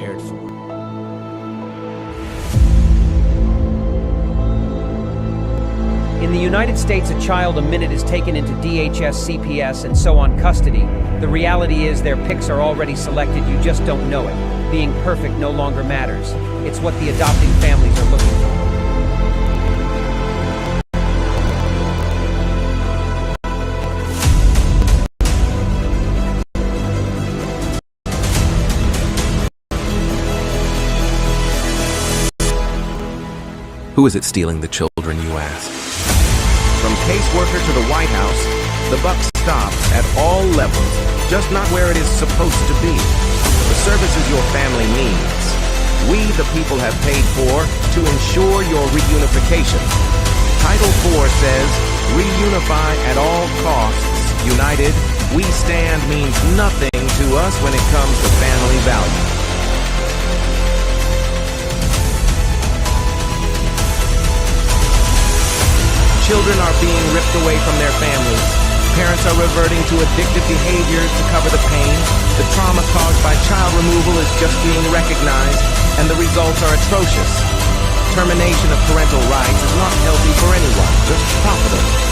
cared for. In the United States, a child a minute is taken into DHS, CPS, and so on custody. The reality is their picks are already selected, you just don't know it. Being perfect no longer matters. It's what the adopting families are looking for. Who is it stealing the children, you ask? From caseworker to the White House, the buck stops at all levels, just not where it is supposed to be. The services your family needs, we the people have paid for to ensure your reunification. Title 4 says, reunify at all costs. United, we stand means nothing to us when it comes to family values. Children are being ripped away from their families. Parents are reverting to addictive behaviors to cover the pain. The trauma caused by child removal is just being recognized, and the results are atrocious. Termination of parental rights is not healthy for anyone, just profitable.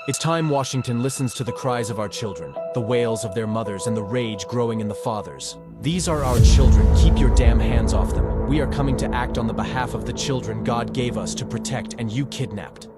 It's time Washington listens to the cries of our children, the wails of their mothers, and the rage growing in the fathers. These are our children. Keep your damn hands off them. We are coming to act on the behalf of the children God gave us to protect, and you kidnapped.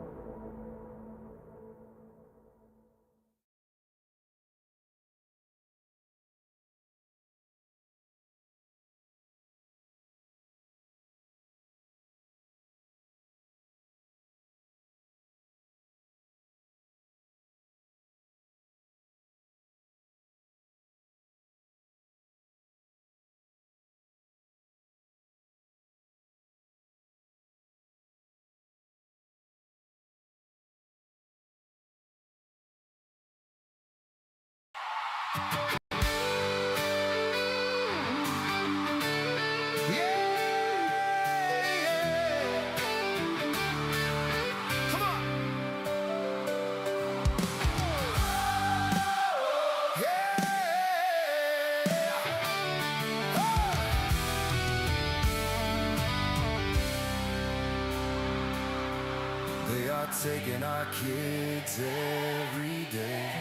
They are taking our kids every day.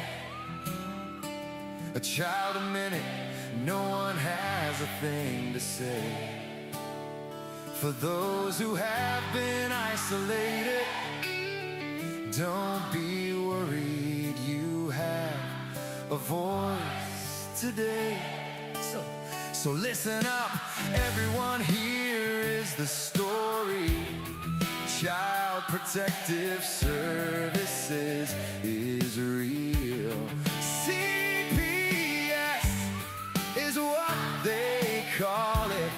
A child a minute, no one has a thing to say. For those who have been isolated, don't be worried, you have a voice today. So listen up, everyone, here is the story. Child Protective Services is real. CPS is what they call it.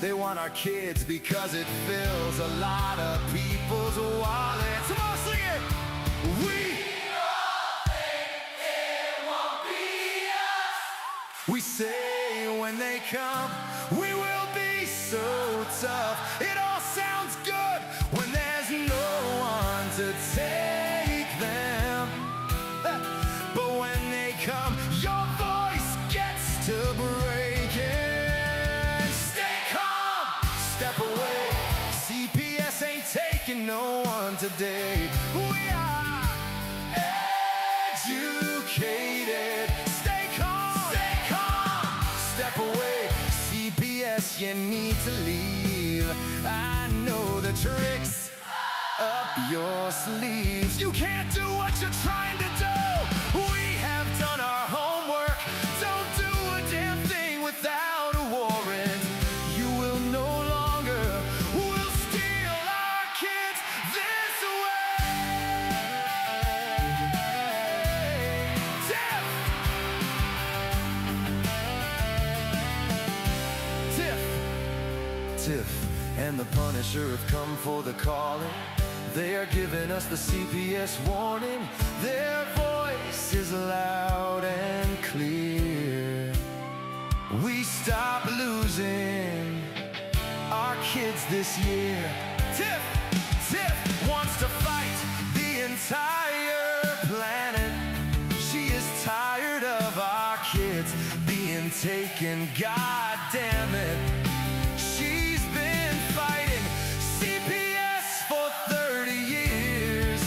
They want our kids because it fills a lot of people's wallets. Come on, sing it! We all think it won't be us. We say when they come, we will be so tough. It all sounds good when there's no one to take them. But when they come, your voice gets to breaking. Stay calm, step away. CPS ain't taking no one today. We are educated. Stay calm, step away. CPS, you need to leave. I know the tricks up your sleeves. You can't do what you're trying to do. We have done our homework. Don't do a damn thing without a warrant. You will no longer will steal our kids this way. Tiff and the Punisher have come for the calling. They are giving us the CPS warning. Their voice is loud and clear. We stop losing our kids this year. Tiff wants to fight the entire planet. She is tired of our kids being taken. God damn it. She's been fighting CPS for 30 years,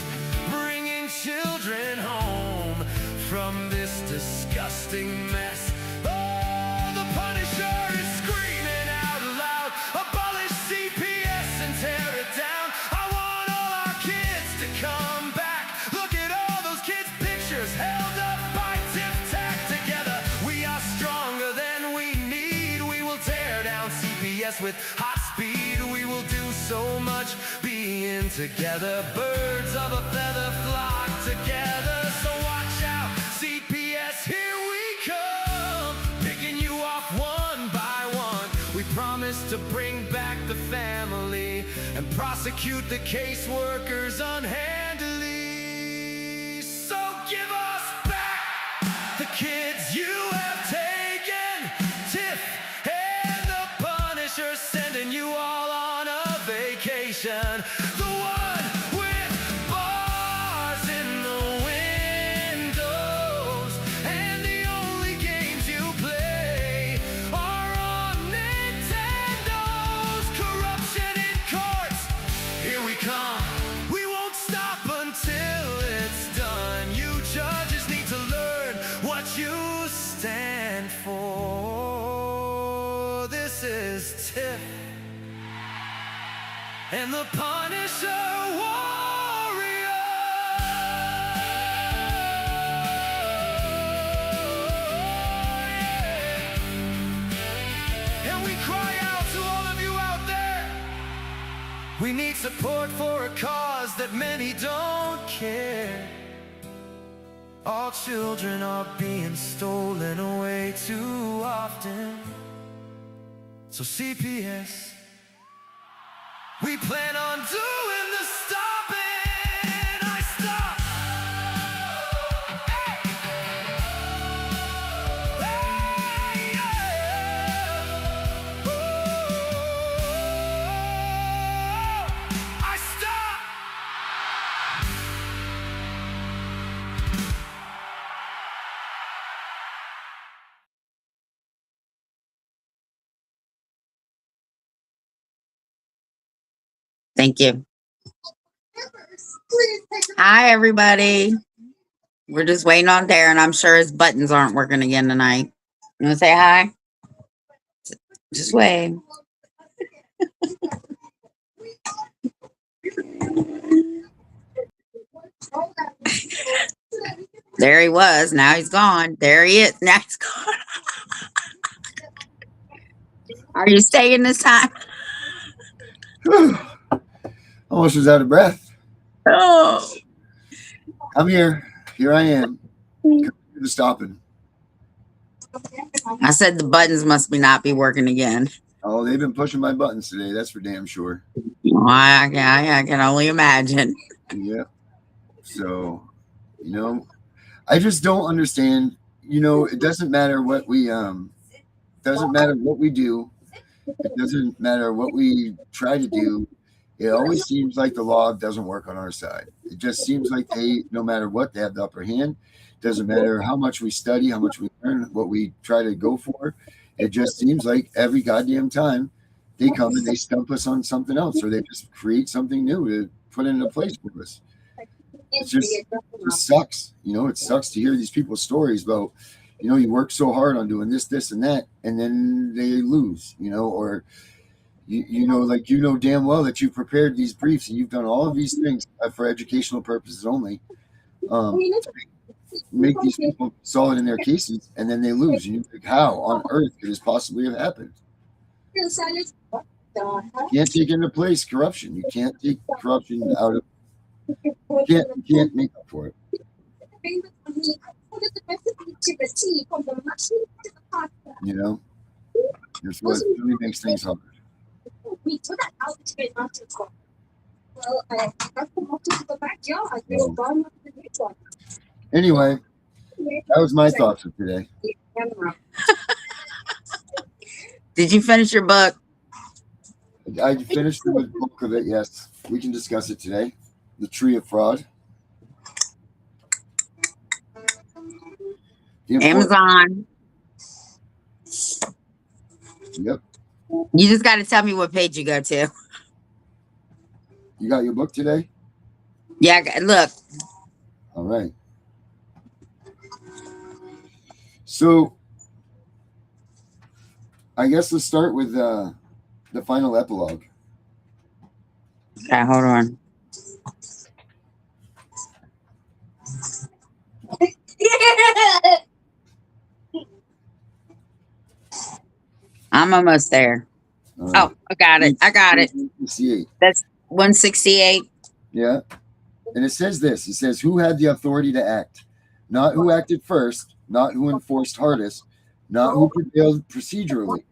bringing children home from this disgusting mess. Oh, the Punisher is screaming out loud, abolish CPS and tear it down. I want all our kids to come back. Look at all those kids' pictures held up by Tic-Tac together. We are stronger than we need. We will tear down CPS with hot speed. We will do so much being together. Birds of a feather flock together. So watch out, CPS, here we come, picking you off one by one. We promise to bring back the family and prosecute the caseworkers unhandily. So give us back the kids you have taken. Tiff and the Punisher sending you all on a vacation. The one with bars in the windows, and the only games you play are on Nintendo's. Corruption in courts, here we come. We won't stop until it's done. You judges need to learn what you stand for. This is Tiff and the Punisher warrior. Yeah. And we cry out to all of you out there. We need support for a cause that many don't care. All children are being stolen away too often. So CPS, we plan on doing the stopping. I stop. Hey, yeah. Ooh, I stop. Thank you. Hi, everybody. We're just waiting on Darren. I'm sure his buttons aren't working again tonight. You want to say hi? Just wave. There he was. Now he's gone. There he is. Now he's gone. Are you staying this time? Almost was out of breath. Oh. I'm here. Here I am. Coming to the stopping. I said the buttons must not be working again. Oh, they've been pushing my buttons today. That's for damn sure. Well, I can only imagine. Yeah. So, I just don't understand. It doesn't matter what we doesn't matter what we do. It doesn't matter what we try to do. It always seems like the law doesn't work on our side. It just seems like no matter what, they have the upper hand. Doesn't matter how much we study, how much we learn, what we try to go for. It just seems like every goddamn time they come and they stump us on something else, or they just create something new to put into place for us. It just sucks. It sucks to hear these people's stories about, you work so hard on doing this, and that, and then they lose, or damn well that you've prepared these briefs and you've done all of these things for educational purposes only. Make these people solid in their cases, and then they lose. And you think, how on earth could this possibly have happened? You can't take into place corruption. You can't take corruption out of. You can't make up for it. That's what really makes things hard. Anyway, that was my thoughts for today. Did you finish your book? I finished the book of it. Yes, we can discuss it today. The Tree of Fraud. Amazon. Yep. You just got to tell me what page you go to. You got your book today? Yeah, look. All right. So, I guess let's start with the final epilogue. Okay, hold on. I'm almost there. All right. Oh, I got it. I got it. 168. That's 168. Yeah. And it says this. It says, who had the authority to act? Not who acted first, not who enforced hardest, not who prevailed procedurally.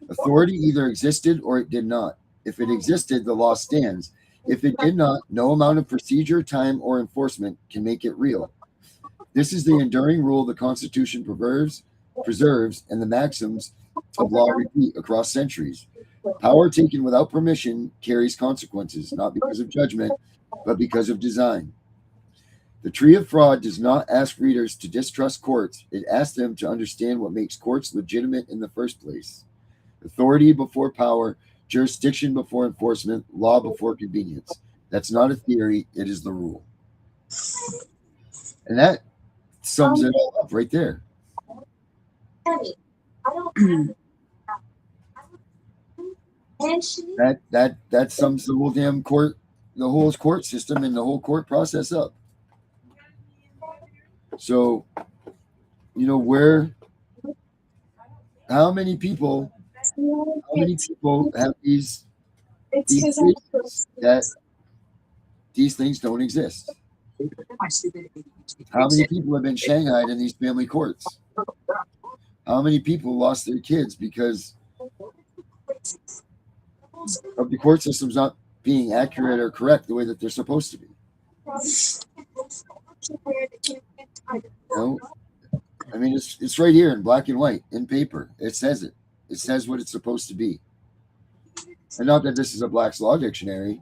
Authority either existed or it did not. If it existed, the law stands. If it did not, no amount of procedure, time, or enforcement can make it real. This is the enduring rule the Constitution preserves, and the maxims of law repeat across centuries. Power taken without permission carries consequences, not because of judgment, but because of design. The Tree of Fraud does not ask readers to distrust courts. It asks them to understand what makes courts legitimate in the first place. Authority before power, jurisdiction before enforcement, law before convenience. That's not a theory, it is the rule. And that sums it all up right there. That sums the whole damn court, the whole court system and the whole court process up. So, you know, how many people have these things that these things don't exist? How many people have been shanghaied in these family courts? How many people lost their kids because of the court systems not being accurate or correct the way that they're supposed to be? You know? I mean, it's right here in black and white, in paper. It says it. It says what it's supposed to be. And not that this is a Black's Law Dictionary,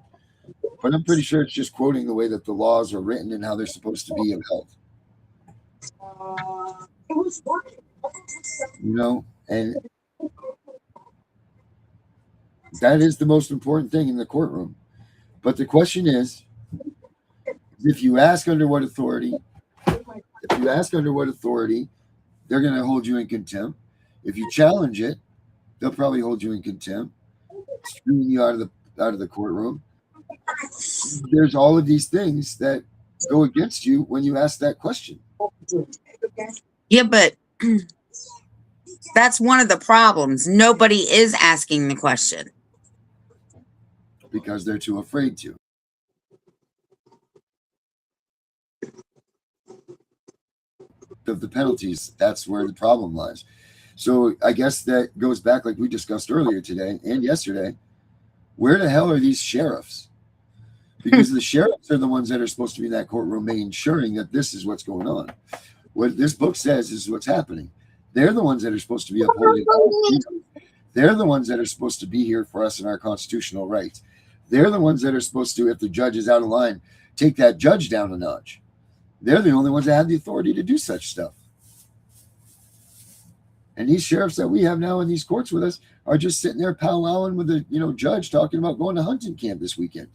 but I'm pretty sure it's just quoting the way that the laws are written and how they're supposed to be upheld. You know, and that is the most important thing in the courtroom. But the question is, if you ask under what authority, they're going to hold you in contempt. If you challenge it, they'll probably hold you in contempt, screwing you out of the courtroom. There's all of these things that go against you when you ask that question. Yeah, but that's one of the problems. Nobody is asking the question. Because they're too afraid to. Of the penalties, that's where the problem lies. So I guess that goes back, like we discussed earlier today and yesterday. Where the hell are these sheriffs? Because the sheriffs are the ones that are supposed to be in that courtroom ensuring that this is what's going on. What this book says is what's happening. They're the ones that are supposed to be upholding. They're the ones that are supposed to be here for us and our constitutional rights. They're the ones that are supposed to, if the judge is out of line, take that judge down a notch. They're the only ones that have the authority to do such stuff. And these sheriffs that we have now in these courts with us are just sitting there powwowing with the judge talking about going to hunting camp this weekend.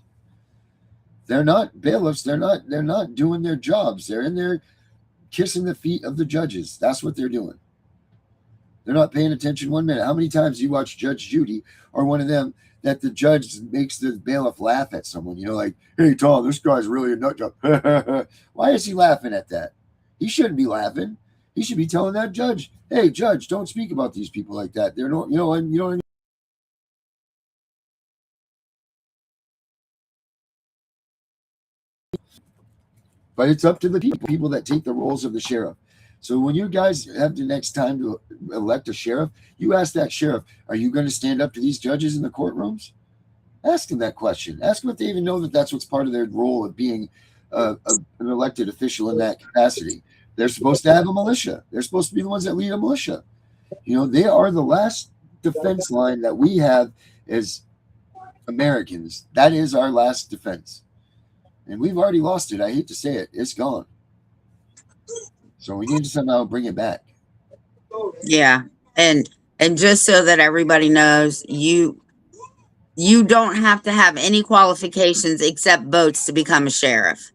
They're not bailiffs. They're not doing their jobs. They're in there kissing the feet of the judges. That's what they're doing. They're not paying attention 1 minute. How many times do you watch Judge Judy or one of them that the judge makes the bailiff laugh at someone? Like, hey, Tom, this guy's really a nut job. Why is he laughing at that? He shouldn't be laughing. He should be telling that judge, hey, judge, don't speak about these people like that. They're not, But it's up to the people that take the roles of the sheriff. So when you guys have the next time to elect a sheriff, you ask that sheriff, are you going to stand up to these judges in the courtrooms? Ask them that question. Ask them if they even know that that's what's part of their role of being an elected official in that capacity. They're supposed to have a militia. They're supposed to be the ones that lead a militia. You know, they are the last defense line that we have as Americans. That is our last defense. And we've already lost it. I hate to say it. It's gone. So we need to somehow bring it back. Yeah. And just so that everybody knows, you don't have to have any qualifications except votes to become a sheriff.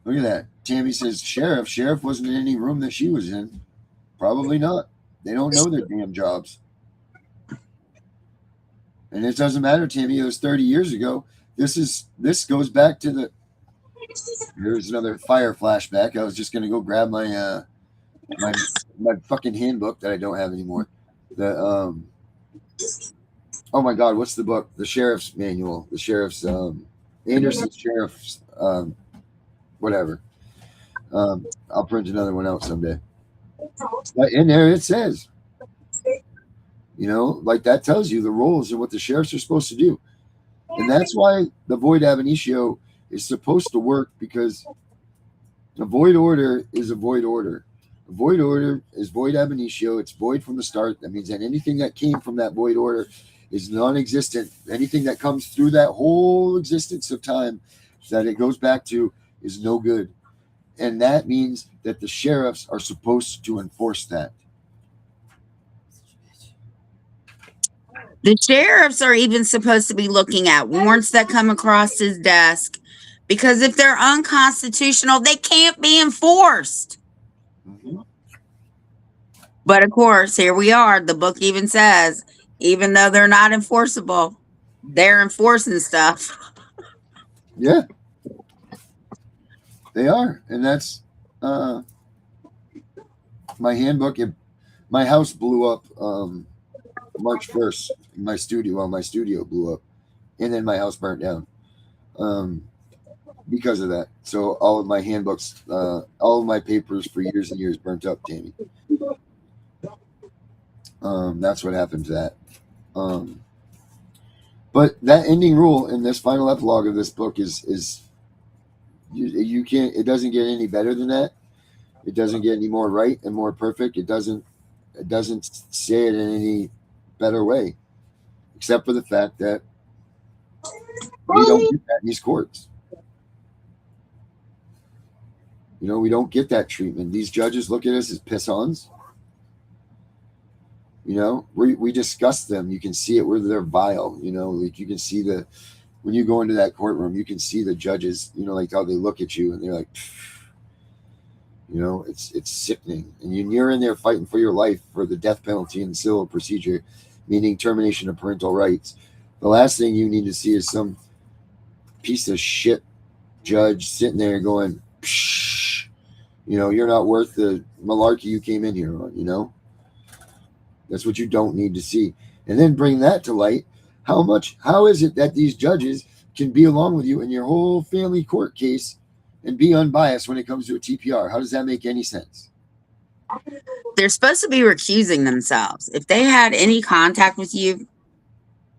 Look at that. Tammy says, Sheriff. Sheriff wasn't in any room that she was in. Probably not. They don't know their damn jobs. And it doesn't matter, Tammy. It was 30 years ago. This goes back to the. Here's another fire flashback. I was just gonna go grab my my fucking handbook that I don't have anymore. The oh my god, what's the book? The Sheriff's Manual. The Sheriff's Anderson Sheriff's whatever. I'll print another one out someday. But in there it says, you know, like that tells you the roles and what the sheriffs are supposed to do. And that's why the void ab initio is supposed to work, because a void order is a void order. A void order is void ab initio. It's void from the start. That means that anything that came from that void order is non-existent. Anything that comes through that whole existence of time that it goes back to is no good. And that means that the sheriffs are supposed to enforce that. The sheriffs are even supposed to be looking at warrants that come across his desk, because if they're unconstitutional, they can't be enforced. Mm-hmm. But of course, here we are. The book even says, even though they're not enforceable, they're enforcing stuff. Yeah, they are. And that's my handbook. My house blew up March 1st. My studio blew up, and then my house burnt down because of that. So all of my handbooks, all of my papers for years and years burnt up, Tammy. That's what happened to that. But that ending rule in this final epilogue of this book is you can't. It doesn't get any better than that. It doesn't get any more right and more perfect. It doesn't say it in any better way, except for the fact that we don't get that in these courts. You know, we don't get that treatment. These judges look at us as piss-ons. You know, we discuss them. You can see it where they're vile. You know, like you can see when you go into that courtroom, you can see the judges, you know, like how they look at you and they're like, you know, it's sickening. And you're in there fighting for your life for the death penalty and civil procedure, meaning termination of parental rights. The last thing you need to see is some piece of shit judge sitting there going, psh, you know, you're not worth the malarkey you came in here on, you know? That's what you don't need to see. And then bring that to light. How is it that these judges can be along with you in your whole family court case and be unbiased when it comes to a TPR? How does that make any sense? They're supposed to be recusing themselves. If they had any contact with you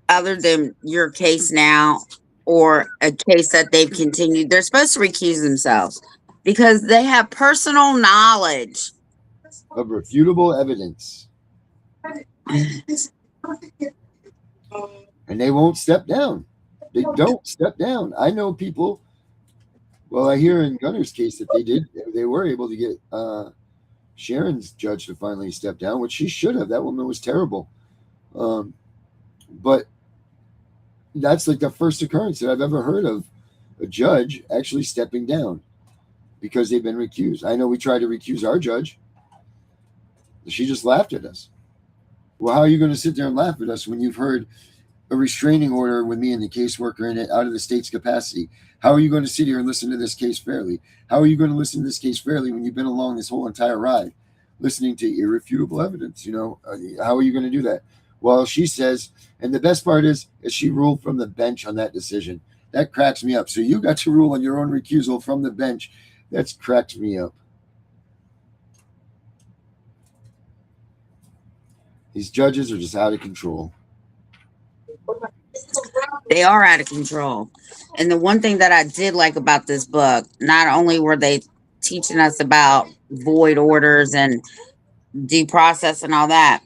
other than your case now or a case that they've continued, they're supposed to recuse themselves because they have personal knowledge of refutable evidence. And they won't step down. They don't step down. I know people. Well, I hear in Gunner's case that they were able to get Sharon's judge to finally step down, which she should have. That woman was terrible. But that's like the first occurrence that I've ever heard of a judge actually stepping down because they've been recused. I know we tried to recuse our judge. She just laughed at us. Well, how are you going to sit there and laugh at us when you've heard a restraining order with me and the caseworker in it out of the state's capacity? How are you going to sit here and listen to this case fairly? How are you going to listen to this case fairly when you've been along this whole entire ride, listening to irrefutable evidence? You know, how are you going to do that? Well, she says, and the best part is she ruled from the bench on that decision. That cracks me up. So you got to rule on your own recusal from the bench. That's cracked me up. These judges are just out of control. They are out of control. And the one thing that I did like about this book, not only were they teaching us about void orders and due process and all that,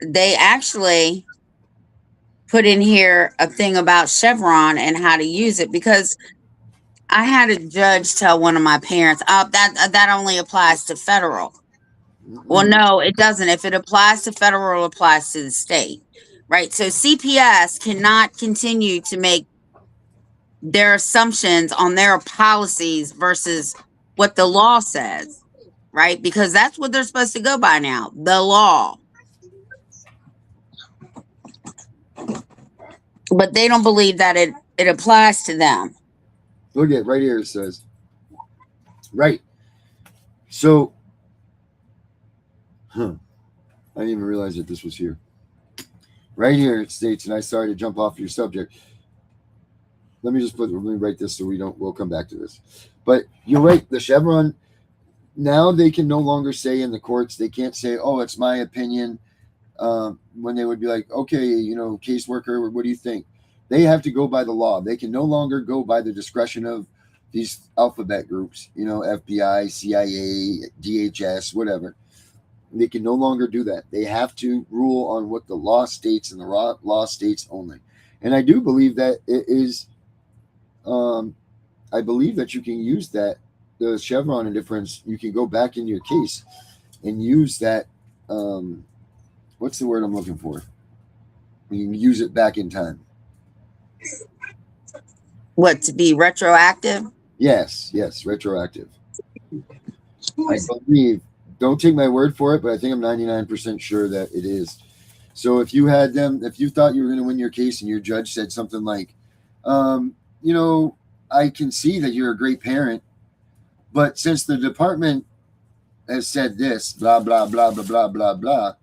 they actually put in here a thing about Chevron and how to use it, because I had a judge tell one of my parents, "Oh, that only applies to federal." Well, no, it doesn't. If it applies to federal, it applies to the state, right? So CPS cannot continue to make their assumptions on their policies versus what the law says, right? Because that's what they're supposed to go by now, the law. But they don't believe that it applies to them. Look at right here. It says, right. So, I didn't even realize that this was here. Right here it states, and I sorry to jump off your subject. Let me write this so we'll come back to this. But you're right. The Chevron, now they can no longer say in the courts, they can't say, "Oh, it's my opinion." When they would be like, "Okay, caseworker, what do you think?" They have to go by the law. They can no longer go by the discretion of these alphabet groups, FBI, CIA, DHS, whatever. They can no longer do that. They have to rule on what the law states, and the law states only. And I do believe that it is, I believe that you can use that, the Chevron indifference, you can go back in your case and use that, what's the word I'm looking for? You can use it back in time. What, to be retroactive? Yes, retroactive. I believe, don't take my word for it, but I think I'm 99% sure that it is. So if you thought you were going to win your case and your judge said something like, I can see that you're a great parent, but since the department has said this, blah, blah, blah, blah, blah, blah, blah,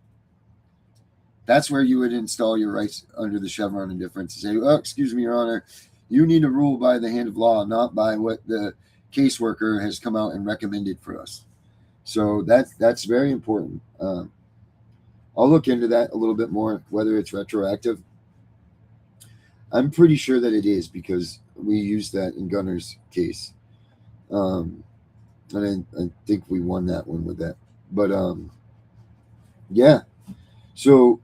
that's where you would install your rights under the Chevron indifference and say, "Oh, excuse me, Your Honor, you need to rule by the hand of law, not by what the caseworker has come out and recommended for us." So that's very important. I'll look into that a little bit more, whether it's retroactive. I'm pretty sure that it is, because we used that in Gunner's case. And I think we won that one with that. But yeah. So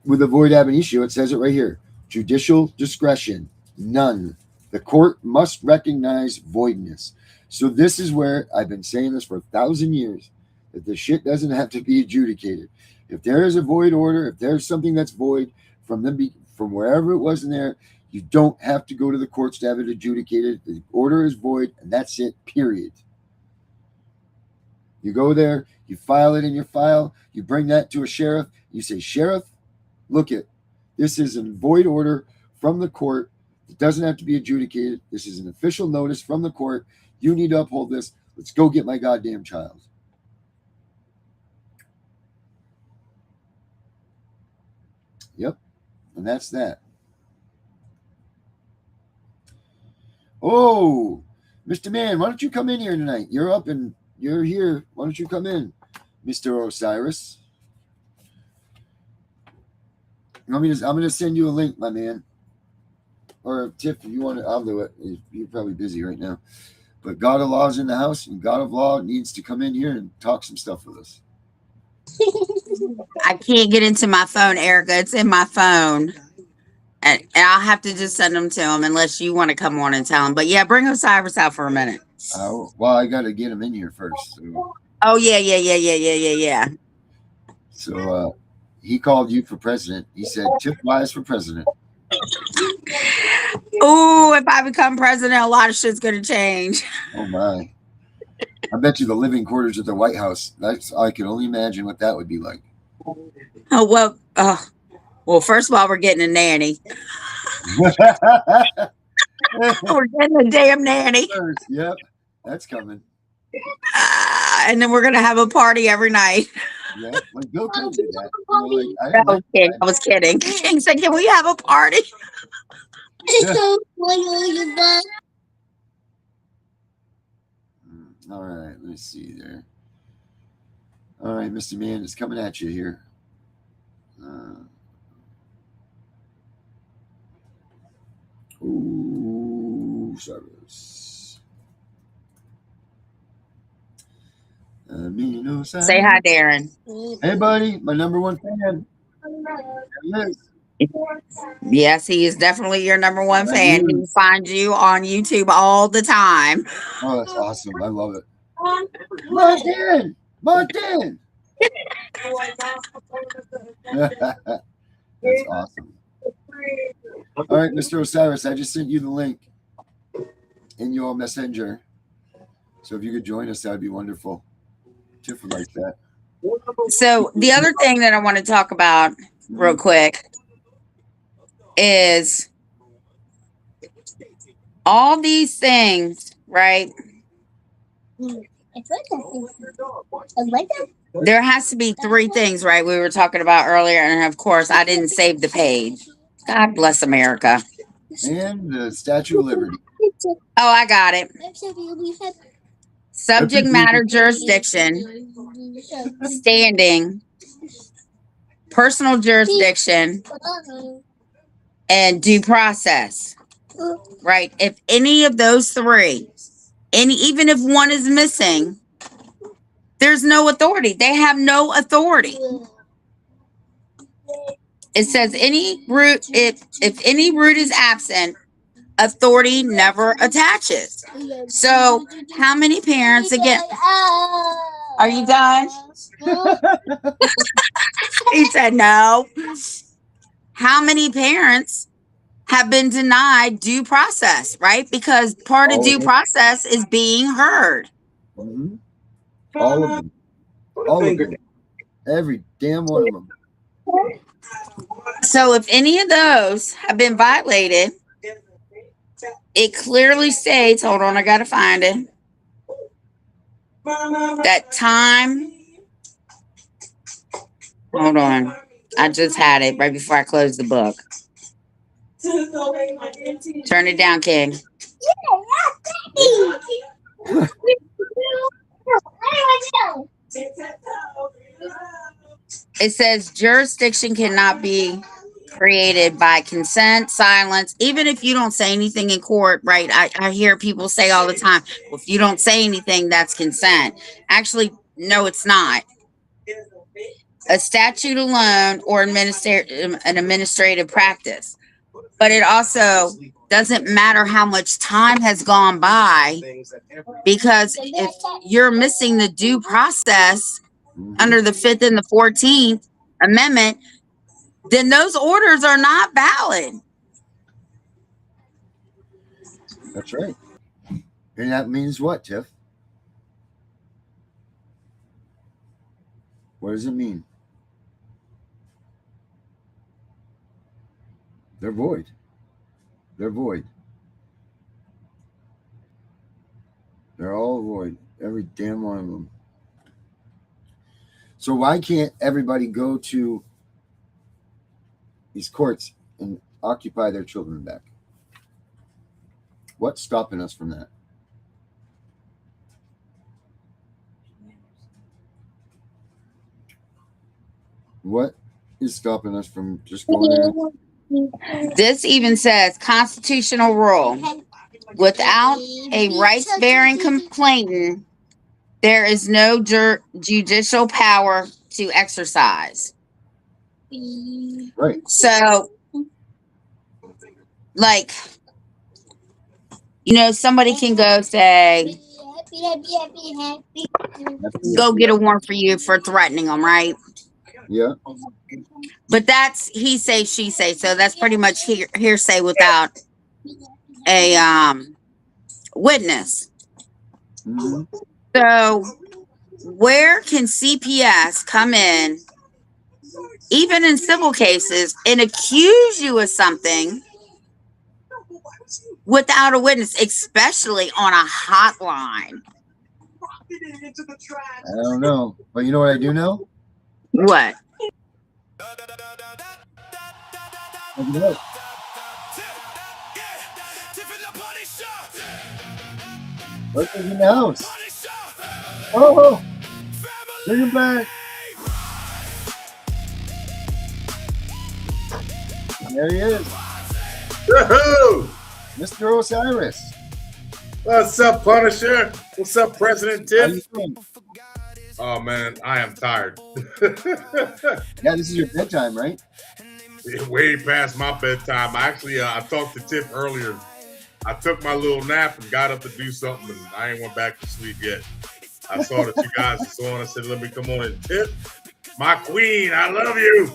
with the void ab initio, it says it right here. Judicial discretion, none. The court must recognize voidness. So this is where I've been saying this for 1,000 years, that the shit doesn't have to be adjudicated. If there is a void order, if there's something that's void from wherever it was in there, you don't have to go to the courts to have it adjudicated. The order is void, and that's it, period. You go there, you file it in your file, you bring that to a sheriff, you say, "Sheriff, look it, this is a void order from the court. It doesn't have to be adjudicated. This is an official notice from the court. You need to uphold this. Let's go get my goddamn child." Yep. And that's that. Oh, Mr. Man, why don't you come in here tonight? You're up and you're here. Why don't you come in, Mr. Osiris? I'm gonna send you a link, my man. Or Tiff, if you want to, I'll do it. You're probably busy right now. But God of Law is in the house, and God of Law needs to come in here and talk some stuff with us. I can't get into my phone, Erica. It's in my phone. And I'll have to just send them to him unless you want to come on and tell him. But yeah, bring Osiris out for a minute. Well, I got to get him in here first. So. Oh, yeah. So he called you for president. He said, "Tiff Wise for president." Oh, if I become president, a lot of shit's going to change. Oh, my. I bet you the living quarters at the White House, I can only imagine what that would be like. Oh, well, first of all, we're getting a nanny. We're getting a damn nanny. Yep, that's coming. And then we're going to have a party every night. Yeah, like Bill Clinton did that. I was kidding. King said, "Can we have a party?" All right, let's see there. All right, Mr. Man, it's coming at you here. Ooh, service. Amino Say hi, Darren. Hey, buddy, my number one fan. Yes. Yes, he is definitely your number one That fan. He is. finds you on YouTube all the time. Oh, that's awesome. I love it. Martin! Martin! That's awesome. All right, Mr. Osiris, I just sent you the link in your messenger. So if you could join us, that would be wonderful. Tiff would like that. So the other thing that I want to talk about real quick is all these things, right? There has to be three things, right? We were talking about earlier, and of course, I didn't save the page. God bless America. And the Statue of Liberty. Oh, I got it. Subject matter jurisdiction, standing, personal jurisdiction, and due process. Right? If any of those three, even if one is missing, there's no authority. They have no authority. It says any root, if any root is absent, authority never attaches. So how many parents, again, are you done? He said no. How many parents have been denied due process, right? Because part of due process is being heard. Mm-hmm. All of them. All of them. Every damn one of them. So if any of those have been violated, it clearly states, hold on, I gotta find it, that time, hold on, I just had it right before I closed the book. Turn it down, King. It says jurisdiction cannot be created by consent, silence, even if you don't say anything in court, right? I hear people say all the time, well, if you don't say anything, that's consent. Actually, no, it's not. A statute alone or an administrative practice. But it also doesn't matter how much time has gone by, because if you're missing the due process under the 5th and the 14th Amendment, then those orders are not valid. That's right. And that means what, Tiff? What does it mean? They're void. They're void. They're all void. Every damn one of them. So why can't everybody go to these courts and occupy their children back? What's stopping us from that? What is stopping us from just going there? This even says constitutional rule. Without a rights-bearing complainant, there is no judicial power to exercise. Right. So, like, somebody can go say, go get a warrant for you for threatening them, right? Yeah. But that's he say, she say. So that's pretty much hearsay without a witness. Mm-hmm. So where can CPS come in, even in civil cases, and accuse you of something without a witness, especially on a hotline? I don't know. But you know what I do know? What? Look in the house. Oh, bring him back. There he is. Woohoo! Mr. Osiris. What's up, Punisher? What's up, President How you Tiff? doing? Oh man, I am tired. Yeah, this is your bedtime, right? Way past my bedtime. Actually, I talked to Tiff earlier. I took my little nap and got up to do something, and I ain't went back to sleep yet. I saw that you guys were on. I said, let me come on and Tiff, my queen, I love you.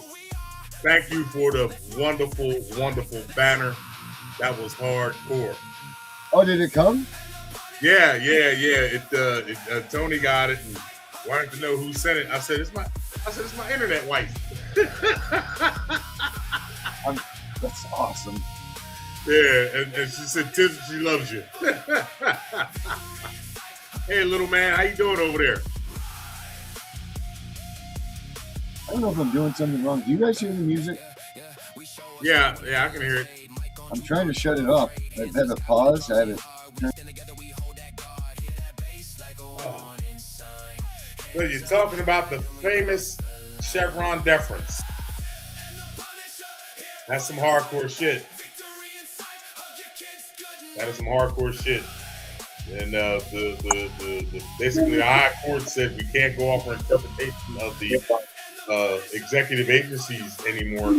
Thank you for the wonderful, wonderful banner. That was hardcore. Oh, did it come? Yeah. Tony got it and wanted to know who sent it. I said, it's my internet wife. That's awesome. Yeah, and she said, Tiff, she loves you. Hey, little man, how you doing over there? I don't know if I'm doing something wrong. Do you guys hear the music? Yeah, I can hear it. I'm trying to shut it off. I've had a pause. I haven't. Well, you're talking about the famous Chevron deference. That's some hardcore shit. That is some hardcore shit. And the basically the High Court said we can't go off our interpretation of the executive agencies anymore.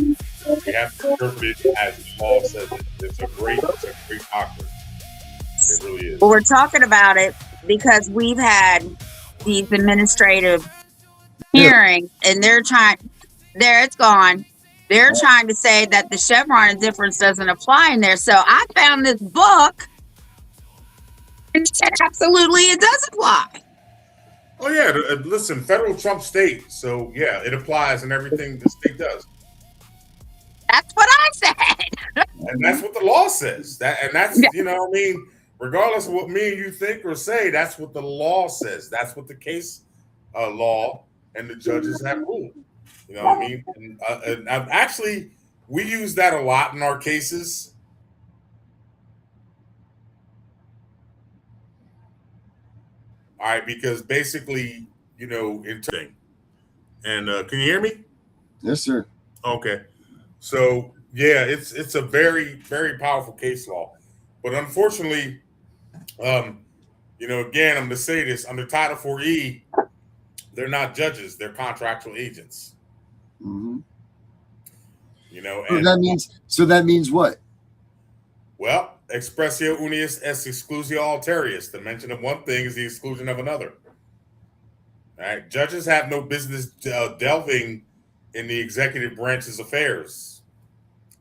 We have to interpret it as the law says it. It's a great doctrine. It really is. Well, we're talking about it because we've had these administrative hearings, and it's gone. They're trying to say that the Chevron difference doesn't apply in there. So I found this book, and it said absolutely it does apply. Oh yeah, listen, federal trumps state, so yeah, it applies in everything the state does. That's what I said. And that's what the law says. That's you know what I mean, regardless of what me and you think or say, that's what the law says. That's what the case law and the judges have ruled. You know what I mean? And actually, we use that a lot in our cases. All right, because basically, you know, interesting. And can you hear me? Yes, sir. Okay. So yeah, it's a very, very powerful case law. But unfortunately, you know, again, I'm gonna say this, under Title 4E, they're not judges, they're contractual agents. Mm-hmm. You know, So and that means what? well, expressio unius est exclusio alterius. The mention of one thing is the exclusion of another. All right, judges have no business delving in the executive branch's affairs.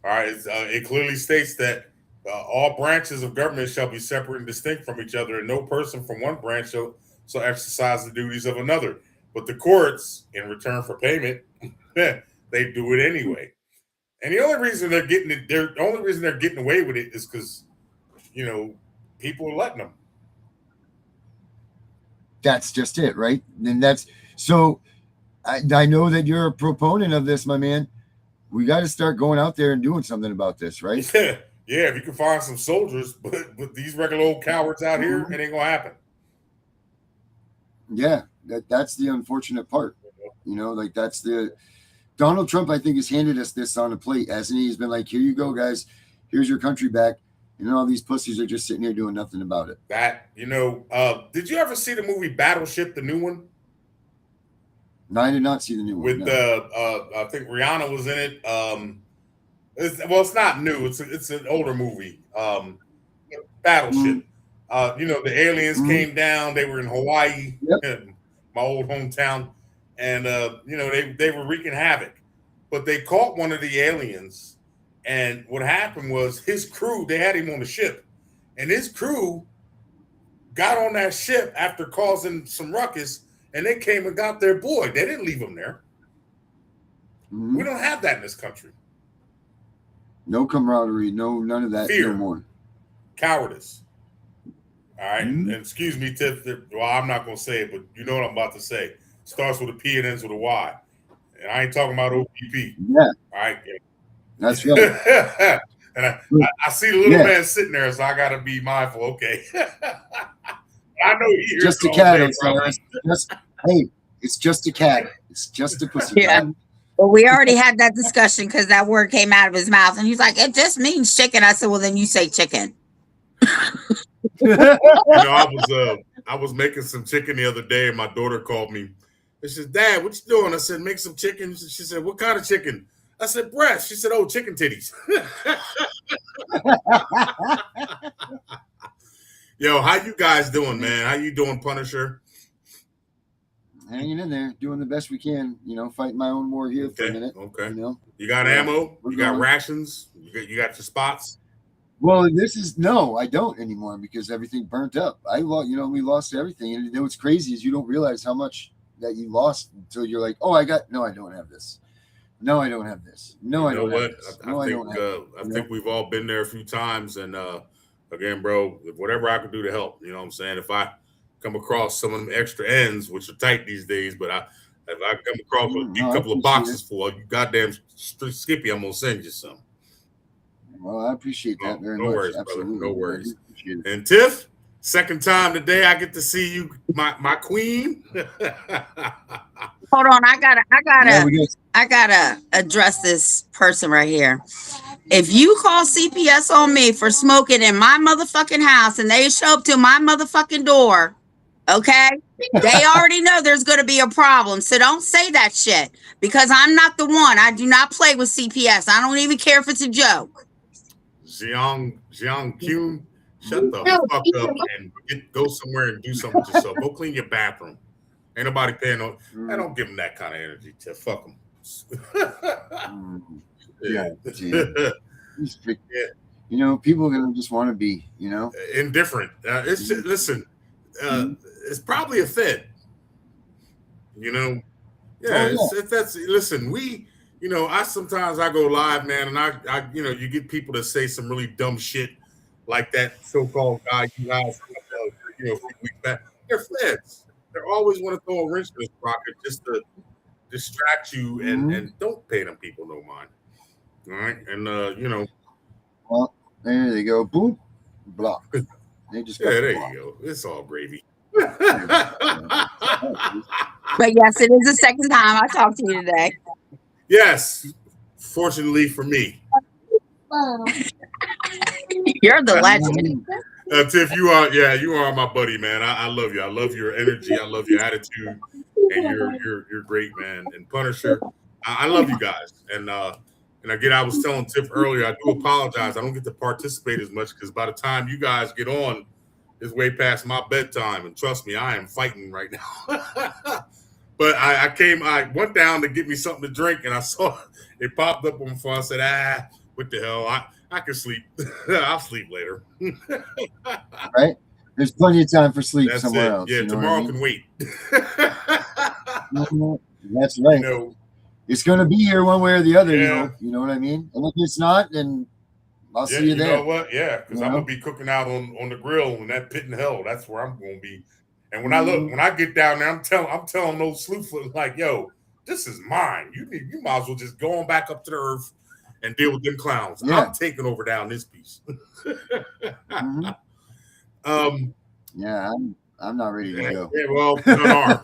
All right, it clearly states that all branches of government shall be separate and distinct from each other, and no person from one branch shall exercise the duties of another. But the courts, in return for payment, they do it anyway. And the only reason they're getting away with it is because, you know, people are letting them. That's just it, right? And that's so. I know that you're a proponent of this, my man. We got to start going out there and doing something about this, right? Yeah, if you can find some soldiers, but these regular old cowards out here, it ain't gonna happen. Yeah, that's the unfortunate part. You know, like that's the Donald Trump, I think, has handed us this on a plate, hasn't he? He's been like, here you go, guys. Here's your country back. And all these pussies are just sitting here doing nothing about it. That, you know, did you ever see the movie Battleship, the new one? No, I did not see the new one. With I think Rihanna was in it. It's not new. It's an older movie. Battleship. You know, the aliens came down. They were in Hawaii, my old hometown, and you know, they were wreaking havoc. But they caught one of the aliens, and what happened was his crew. They had him on the ship, and his crew got on that ship after causing some ruckus, and they came and got their boy. They didn't leave him there. We don't have that in this country. No camaraderie, none of that. Fear. No more. Cowardice. All right, and excuse me, Tiff. Well, I'm not going to say it, but you know what I'm about to say. Starts with a P and ends with a Y. And I ain't talking about OPP. Yeah. All right. That's right. And I see the little man sitting there, so I got to be mindful. Okay. I know he hears just a cat. Hey, it's just a cat. It's just a pussy. Yeah. Well, we already had that discussion because that word came out of his mouth, and he's like, "It just means chicken." I said, "Well, then you say chicken." I was making some chicken the other day, and my daughter called me. And she said, "Dad, what you doing?" I said, "Make some chicken." She said, "What kind of chicken?" I said, "Breast." She said, "Oh, chicken titties." Yo, how you guys doing, man? How you doing, Punisher? Hanging in there, doing the best we can. Fighting my own war here for a minute. Okay. You got ammo. You got rations. You got your spots. Well, no, I don't anymore because everything burnt up. We lost everything, and what's crazy is you don't realize how much that you lost until you're like, oh, I don't have this. No, I don't have this. No, I don't have this. No, I don't have this. I think we've all been there a few times, and again, bro, whatever I can do to help, you know what I'm saying? If I come across some of them extra ends, which are tight these days, but if I come across a couple of boxes full of you goddamn Skippy, I'm gonna send you some. Well, I appreciate that very much. Worries, absolutely, brother. No worries. And Tiff, second time today, I get to see you, my queen. Hold on, I gotta address this person right here. If you call CPS on me for smoking in my motherfucking house and they show up to my motherfucking door, okay, they already know there's going to be a problem. So don't say that shit because I'm not the one. I do not play with CPS. I don't even care if it's a joke. Jiang Kyun, shut the fuck up and go somewhere and do something with yourself. Go clean your bathroom. Ain't nobody paying no. I don't give them that kind of energy. To fuck them. Yeah. People are gonna just want to be, indifferent. It's just, listen. It's probably a Fed. Listen. I sometimes I go live, man, and I you get people to say some really dumb shit like that so-called guy you guys, a few weeks back. They're Feds. They always want to throw a wrench in this rocket just to distract you and don't pay them people no mind. All right, and Well, there they go. Boom, block. They just there you go. It's all gravy. But yes, it is the second time I talked to you today. Yes, fortunately for me. You're the legend. Tiff, you are my buddy, man. I love you. I love your energy. I love your attitude, and you're great, man. And Punisher, I love you guys. And again, I was telling Tiff earlier, I do apologize. I don't get to participate as much because by the time you guys get on, it's way past my bedtime. And trust me, I am fighting right now. But I went down to get me something to drink, and I saw it popped up on my phone. I said, what the hell? I can sleep. I'll sleep later. Right? There's plenty of time for sleep That's somewhere it. else. Yeah, tomorrow can wait. That's right. It's going to be here one way or the other. You know what I mean? And if it's not, then I'll see you there. You know what? Yeah, because I'm gonna be cooking out on the grill in that pit in hell. That's where I'm gonna be. And when I get down there, I'm telling those slewfoot like, yo, this is mine. You might as well just go on back up to the earth and deal with them clowns. Yeah. I'm taking over down this piece. Yeah, I'm not ready to go. Yeah, well, none are.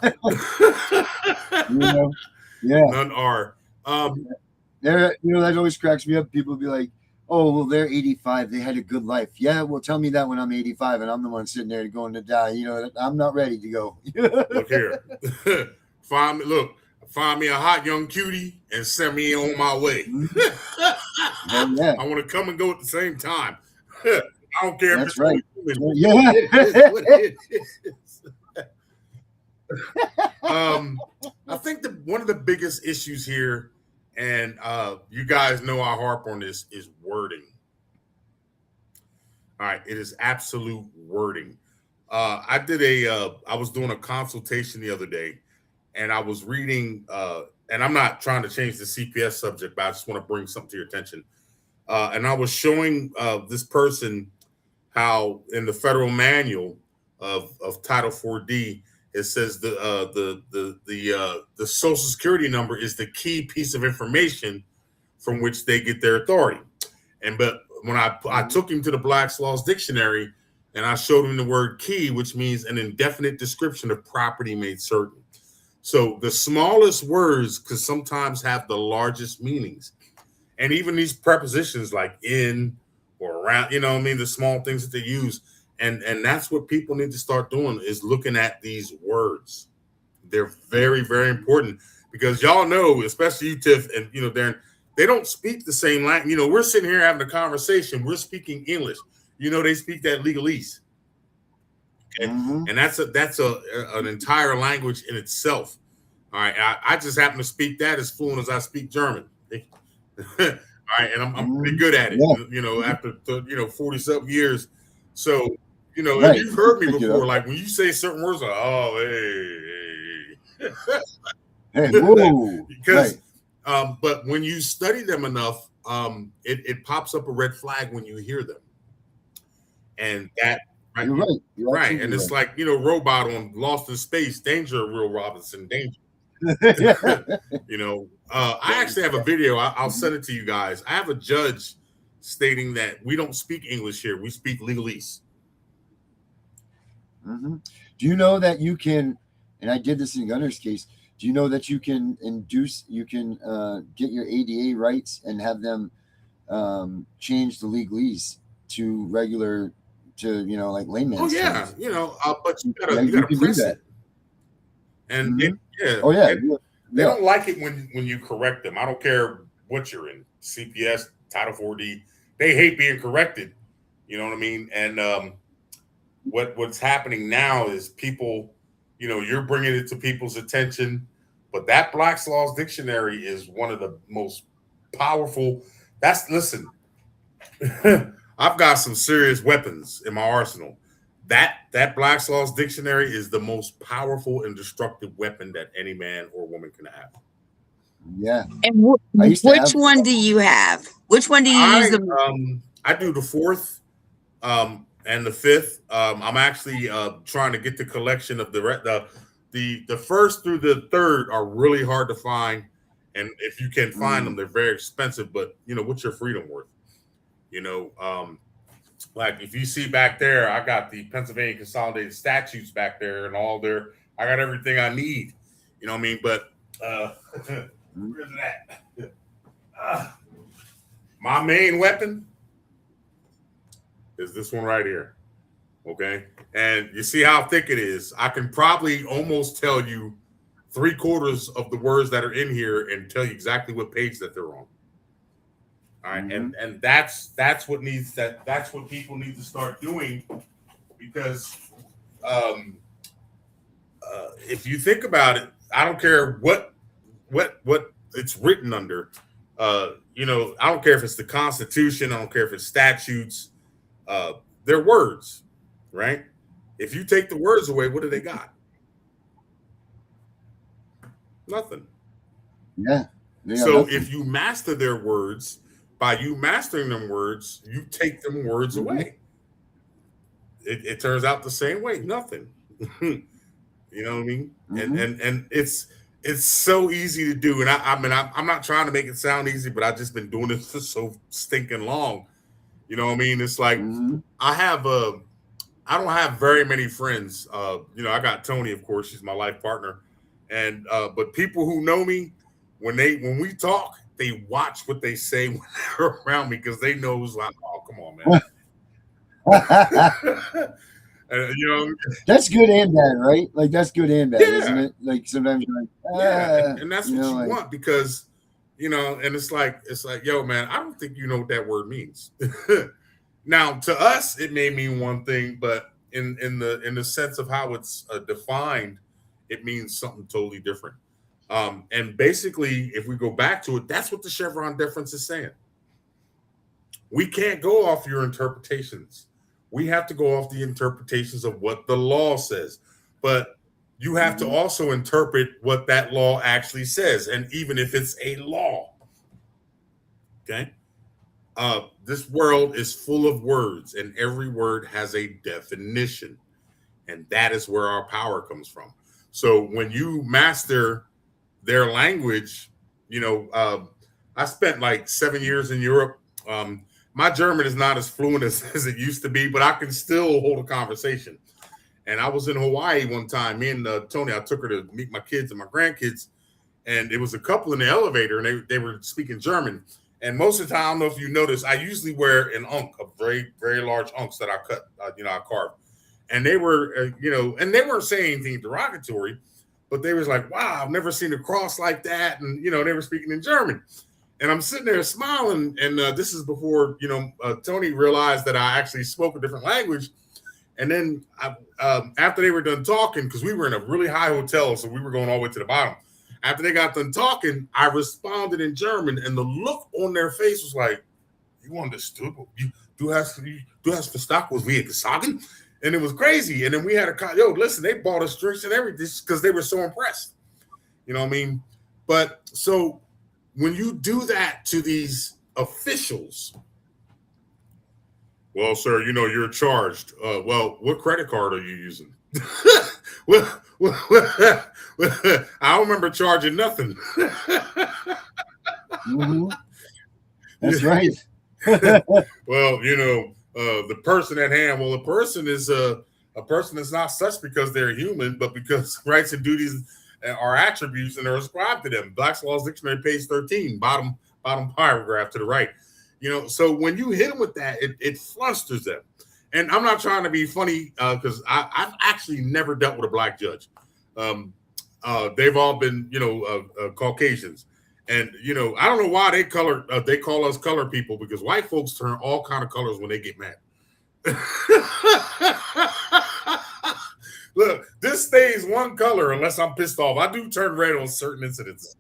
Yeah, none are. That always cracks me up. People be like, "Oh, well, they're 85. They had a good life." Yeah, well, tell me that when I'm 85 and I'm the one sitting there going to die. I'm not ready to go. Look here, find me a hot young cutie and send me on my way. Yeah. I want to come and go at the same time. I don't care. That's if right. Yeah. What it is. I think one of the biggest issues here, and you guys know I harp on this, is wording. All right, it is absolute wording. I was doing a consultation the other day, and I was reading, and I'm not trying to change the CPS subject, but I just want to bring something to your attention. And I was showing this person how in the federal manual of Title 4D, it says the Social Security number is the key piece of information from which they get their authority. But when I took him to the Black's Laws Dictionary and I showed him the word key, which means an indefinite description of property made certain. So the smallest words could sometimes have the largest meanings. And even these prepositions like in, or around, you know what I mean, the small things that they use. And that's what people need to start doing, is looking at these words. They're very, very important, because y'all know, especially you, Tiff, and you know, Darren, they don't speak the same language. You know, we're sitting here having a conversation. We're speaking English. You know, they speak that legalese. Okay? And that's an entire language in itself. All right. I just happen to speak that as fluent as I speak German. All right. And I'm pretty good at it, you know, after, 40-something years. So, you know, if you've heard me before, like when you say certain words, like, oh, hey. Whoa. Because, but when you study them enough, it pops up a red flag when you hear them. And that, right? You're right. Right. And it's like, you know, Robot on Lost in Space, danger, Will Robinson, danger. You know, I actually have a video. I'll send it to you guys. I have a judge stating that we don't speak English here. We speak legalese. Do you know that you can, and I did this in Gunner's case, do you know that you can get your ADA rights and have them change the legalese to regular, to, you know, like layman's? Oh, yeah. terms? You know, but you gotta press it. And they don't like it when you correct them. I don't care what you're in, CPS, Title 4D. They hate being corrected. You know what I mean? And what's happening now is people, you know, you're bringing it to people's attention, but that Black's Law's Dictionary is one of the most powerful. Listen, I've got some serious weapons in my arsenal. That Black's Law's Dictionary is the most powerful and destructive weapon that any man or woman can have. Yeah. And which one do you have? Which one do you use? I do the 4th and the 5th. I'm actually trying to get the collection of the 1st through the 3rd are really hard to find, and if you can find them, they're very expensive. But you know, what's your freedom worth? You know, like if you see back there, I got the Pennsylvania Consolidated Statutes back there, and all there. I got everything I need. You know what I mean? But where's that? My main weapon is this one right here. Okay. And you see how thick it is. I can probably almost tell you 3/4 of the words that are in here and tell you exactly what page that they're on. All right. And that's what people need to start doing, because if you think about it, I don't care what it's written under. You know, I don't care if it's the Constitution, I don't care if it's statutes, they're words, right? If you take the words away, what do they got? Nothing. Yeah. So if you master their words, by you mastering them words, you take them words away. It turns out the same way. Nothing. You know what I mean? And it's so easy to do. And I mean, I'm not trying to make it sound easy, but I've just been doing this for so stinking long. You know what I mean? It's like I don't have very many friends. You know, I got Tony, of course, she's my life partner. And but people who know me, when we talk, they watch what they say when they're around me, because they know it's like, oh, come on, man. You know, that's good and bad, right? Like that's good and bad, isn't it? Like sometimes you're like, and that's what you want, because you know, and it's like, yo, man, I don't think you know what that word means. Now, to us, it may mean one thing, but in the sense of how it's defined, it means something totally different. And basically, if we go back to it, that's what the Chevron deference is saying. We can't go off your interpretations. We have to go off the interpretations of what the law says. But you have to also interpret what that law actually says. And even if it's a law, okay? This world is full of words, and every word has a definition. And that is where our power comes from. So when you master their language, you know, I spent like 7 years in Europe. My German is not as fluent as it used to be, but I can still hold a conversation. And I was in Hawaii one time. Me and Tony, I took her to meet my kids and my grandkids. And it was a couple in the elevator, and they were speaking German. And most of the time, I don't know if you notice, I usually wear an unk, a very, very large unks that I cut, I carve. And they were, and they weren't saying anything derogatory, but they was like, wow, I've never seen a cross like that. And, they were speaking in German. And I'm sitting there smiling. And this is before, Tony realized that I actually spoke a different language. And then after they were done talking, because we were in a really high hotel, so we were going all the way to the bottom. After they got done talking, I responded in German, and the look on their face was like, "You understood? Du hast verstanden, was wir gesagt?" And it was crazy. And then we had listen, they bought us drinks and everything because they were so impressed. You know what I mean? But so when you do that to these officials, well, sir, you're charged. Well, what credit card are you using? well, I don't remember charging nothing. That's right. Well, the person at hand. Well, the person is a person that's not such because they're human, but because rights and duties are attributes and are ascribed to them. Black's Laws Dictionary, page 13, bottom paragraph to the right. So when you hit them with that, it flusters them. And I'm not trying to be funny because I've actually never dealt with a black judge. They've all been, Caucasians. And, I don't know why they call us color people, because white folks turn all kind of colors when they get mad. Look, this stays one color unless I'm pissed off. I do turn red on certain incidents.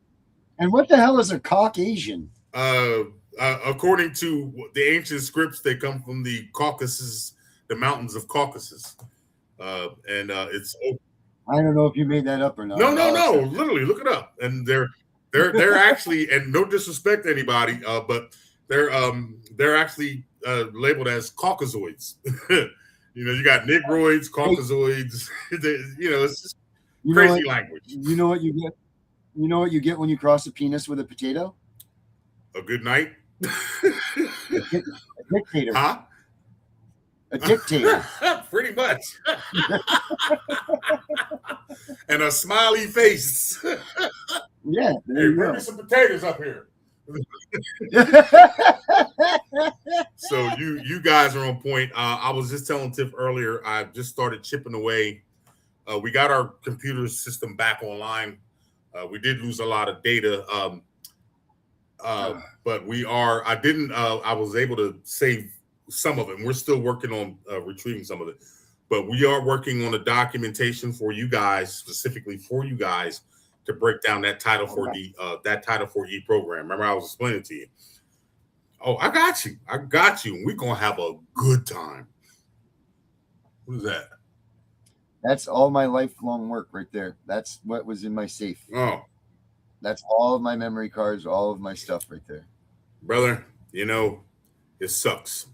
And what the hell is a Caucasian? According to the ancient scripts, they come from the Caucasus, the mountains of Caucasus. It's. I don't know if you made that up or not. No. Literally, look it up. And they're actually, and no disrespect to anybody, but they're actually labeled as Caucasoids. You got Negroids, Caucasoids. It's just crazy language. You know what you get? You know what you get when you cross a penis with a potato? A good night. A dictator. Huh? A dictator. Pretty much. And a smiley face. Yeah. Hey, bring me some potatoes up here. So you guys are on point. I was just telling Tiff earlier, I just started chipping away. We got our computer system back online. We did lose a lot of data. But I was able to save some of it. And we're still working on retrieving some of it. But we are working on a documentation for you guys, specifically for you guys, to break down that Title 4E program. Remember, I was explaining to you. Oh, I got you. And we're going to have a good time. What is that? That's all my lifelong work right there. That's what was in my safe. Oh. That's all of my memory cards, all of my stuff right there. Brother, it sucks.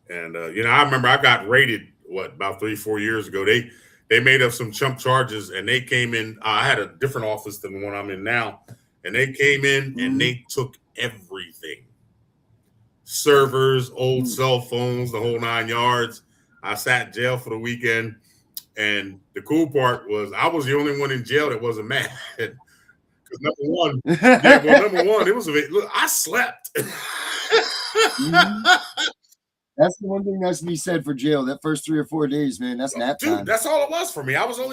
And, I remember I got raided, about 3-4 years ago. They made up some chump charges, and they came in. I had a different office than the one I'm in now. And they came in and they took everything. Servers, old cell phones, the whole 9 yards. I sat in jail for the weekend. And the cool part was I was the only one in jail that wasn't mad. Number one, it was look, I slept. That's the one thing that's to be said for jail. That first 3 or 4 days, man, that's nap time. Dude, that's all it was for me. I was in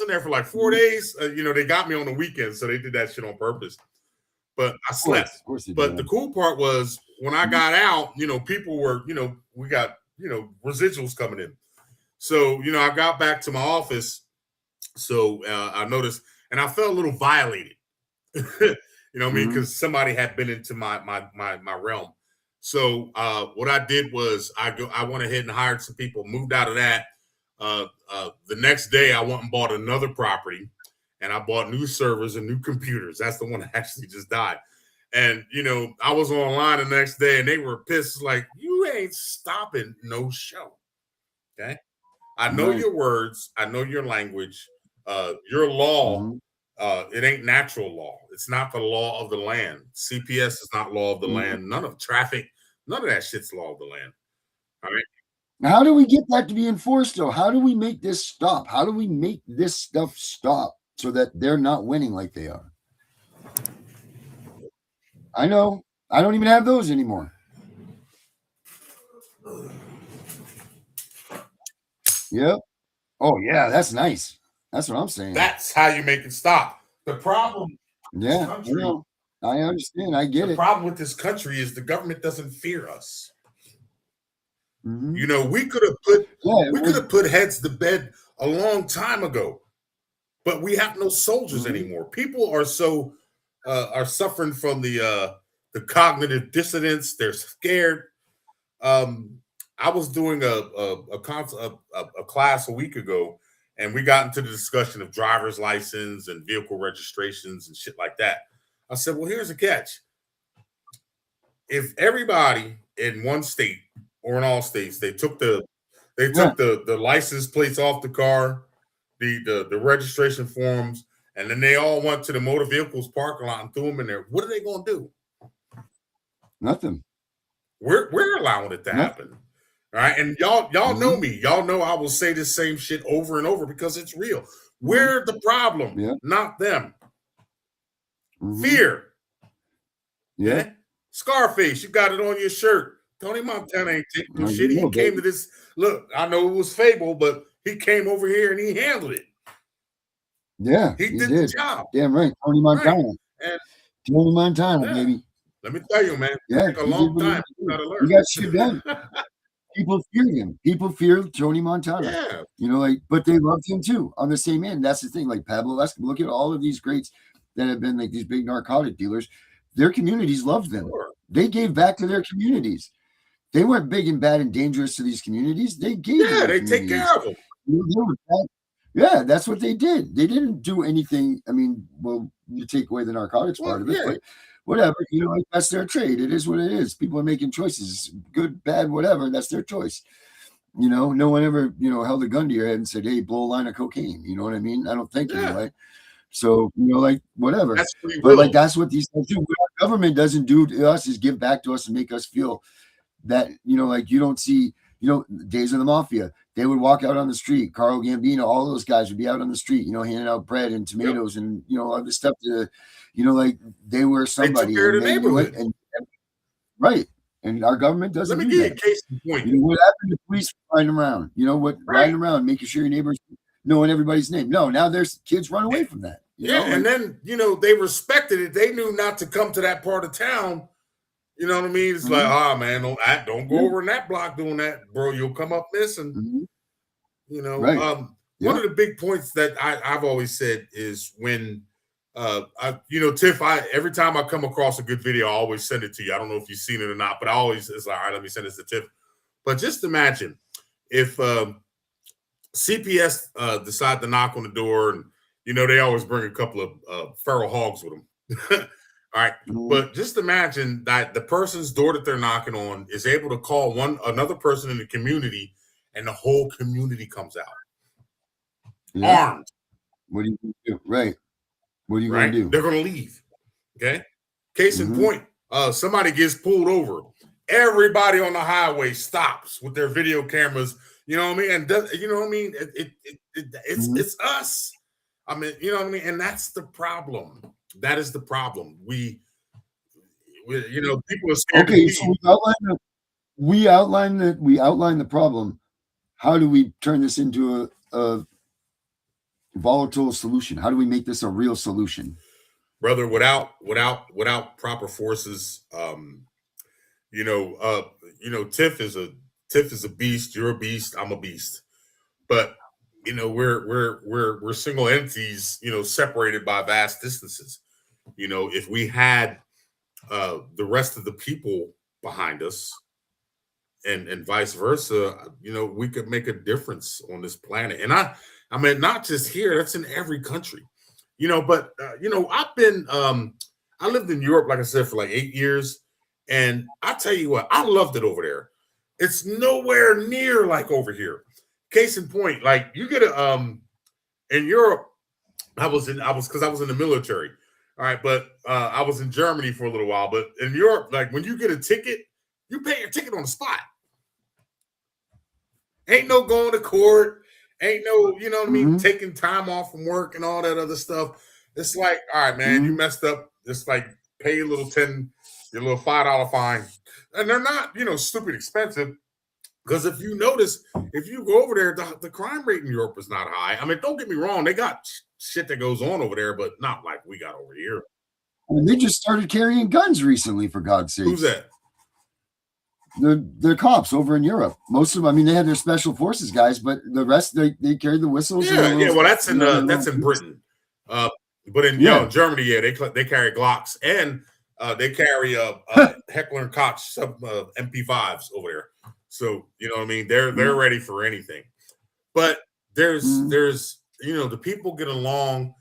there for like 4 days. They got me on the weekend, so they did that shit on purpose. But I slept. Of course but the cool part was when I got out, people were, we got, residuals coming in. So, I got back to my office. So I noticed, and I felt a little violated. You know what I mean? Because somebody had been into my realm. So what I did was I went ahead and hired some people, moved out of that. The next day I went and bought another property, and I bought new servers and new computers. That's the one that actually just died. And, I was online the next day and they were pissed, like, you ain't stopping no show. Okay. I know your words. I know your language. Your law, it ain't natural law. It's not the law of the land. CPS is not law of the land. None of traffic, none of that shit's law of the land. All right. How do we get that to be enforced, though? How do we make this stop? How do we make this stuff stop so that they're not winning like they are? I know. I don't even have those anymore. Yep. Oh yeah, that's nice. That's what I'm saying. That's how you make it stop. The problem with this Yeah, country, I understand. I get the it. problem with this country is the government doesn't fear us. Mhm. You know, we could have put heads to bed a long time ago, but we have no soldiers anymore. People are so are suffering from the cognitive dissonance. They're scared. I was doing a class a week ago, and we got into the discussion of driver's license and vehicle registrations and shit like that. I said, well, here's a catch. If everybody in one state or in all states, they took the license plates off the car, the registration forms, and then they all went to the motor vehicles parking lot and threw them in there, what are they going to do? Nothing. We're allowing it to happen. All right. And y'all know me. Y'all know I will say the same shit over and over because it's real. We're the problem, not them. Fear. Yeah. Scarface, you got it on your shirt. Tony Montana ain't taking no shit. He came to this. Look, I know it was Fable, but he came over here and he handled it. Yeah. He did the job. Damn right. Tony Montana. Right. And Tony Montana, baby. Let me tell you, man. Yeah. It took a long time. You gotta learn. You got shit done. People fear him. People fear Tony Montana. Yeah. You know, like, but they loved him too on the same end. That's the thing. Like Pablo Escobar, look at all of these greats that have been like these big narcotic dealers. Their communities loved them. Sure. They gave back to their communities. They weren't big and bad and dangerous to these communities. They gave. Yeah, they take care of them. Yeah, that's what they did. They didn't do anything. I mean, well, you take away the narcotics part of it, but whatever. You know, that's their trade. It is what it is. People are making choices, good, bad, whatever. That's their choice. You know, no one ever, held a gun to your head and said, "Hey, blow a line of cocaine." You know what I mean? I don't think anyway. So, like, whatever. But like, that's what these things do. What our government doesn't do to us is give back to us and make us feel that, like, you don't see, days of the mafia. They would walk out on the street. Carlo Gambino, all those guys would be out on the street, handing out bread and tomatoes and, all this stuff to, like, they were somebody. They took care of the neighborhood. Right. And our government doesn't Let me do give you that. a case in point. What happened to police riding around? Riding around, making sure your neighbors knowing everybody's name. No, now there's kids run away from that. And then, they respected it. They knew not to come to that part of town. You know what I mean? It's like, man, don't go over in that block doing that, bro. You'll come up missing. Right. One of the big points that I've always said is when, Tiff, every time I come across a good video, I always send it to you. I don't know if you've seen it or not, but it's like, all right, let me send this to Tiff. But just imagine if CPS decide to knock on the door and, they always bring a couple of feral hogs with them. All right. But just imagine that the person's door that they're knocking on is able to call another person in the community and the whole community comes out armed. What do you do? Right. What are you going to do? They're going to leave. Okay. Case in point, somebody gets pulled over. Everybody on the highway stops with their video cameras. You know what I mean? And it's us. I mean, you know what I mean? And that's the problem. That is the problem. We people are scared. Okay, so we outline the problem. How do we turn this into a volatile solution? How do we make this a real solution? Brother, without proper forces, Tiff is a beast, you're a beast, I'm a beast. But we're single entities, separated by vast distances. If we had the rest of the people behind us and vice versa, we could make a difference on this planet. And I mean, not just here, that's in every country, but I've been, I lived in Europe, like I said, for like 8 years. And I tell you what, I loved it over there. It's nowhere near like over here. Case in point, like you get in Europe, I was in the military. All right. But I was in Germany for a little while, but in Europe, like when you get a ticket, you pay your ticket on the spot. Ain't no going to court. Ain't no, you know what I mean? Taking time off from work and all that other stuff. It's like, all right, man, you messed up. It's like pay a little $10 Your little $5 fine. And they're not, stupid expensive. Because if you notice, if you go over there, the crime rate in Europe is not high. I mean, don't get me wrong, they got shit that goes on over there, but not like we got over here. And they just started carrying guns recently, for God's sake. Who's that? The cops over in Europe. Most of them, I mean, they had their special forces guys, but the rest they carried the whistles. Yeah. Well, that's in Britain. But in Germany, they carry Glocks and they carry Heckler and Koch MP5s over there. So you know what I mean. They're ready for anything. But there's the people get along.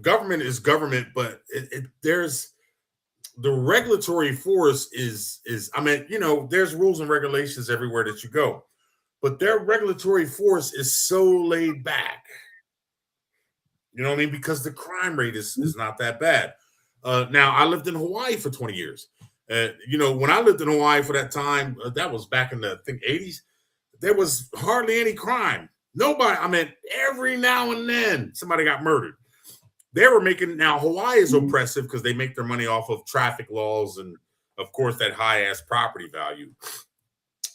Government is government, but there's the regulatory force is there's rules and regulations everywhere that you go, but their regulatory force is so laid back. You know what I mean? Because the crime rate is not that bad. Now I lived in Hawaii for 20 years. When I lived in Hawaii for that time, that was back in the 80s. There was hardly any crime. Nobody. I mean, every now and then somebody got murdered. They were making, now Hawaii is oppressive because they make their money off of traffic laws and, of course, that high-ass property value.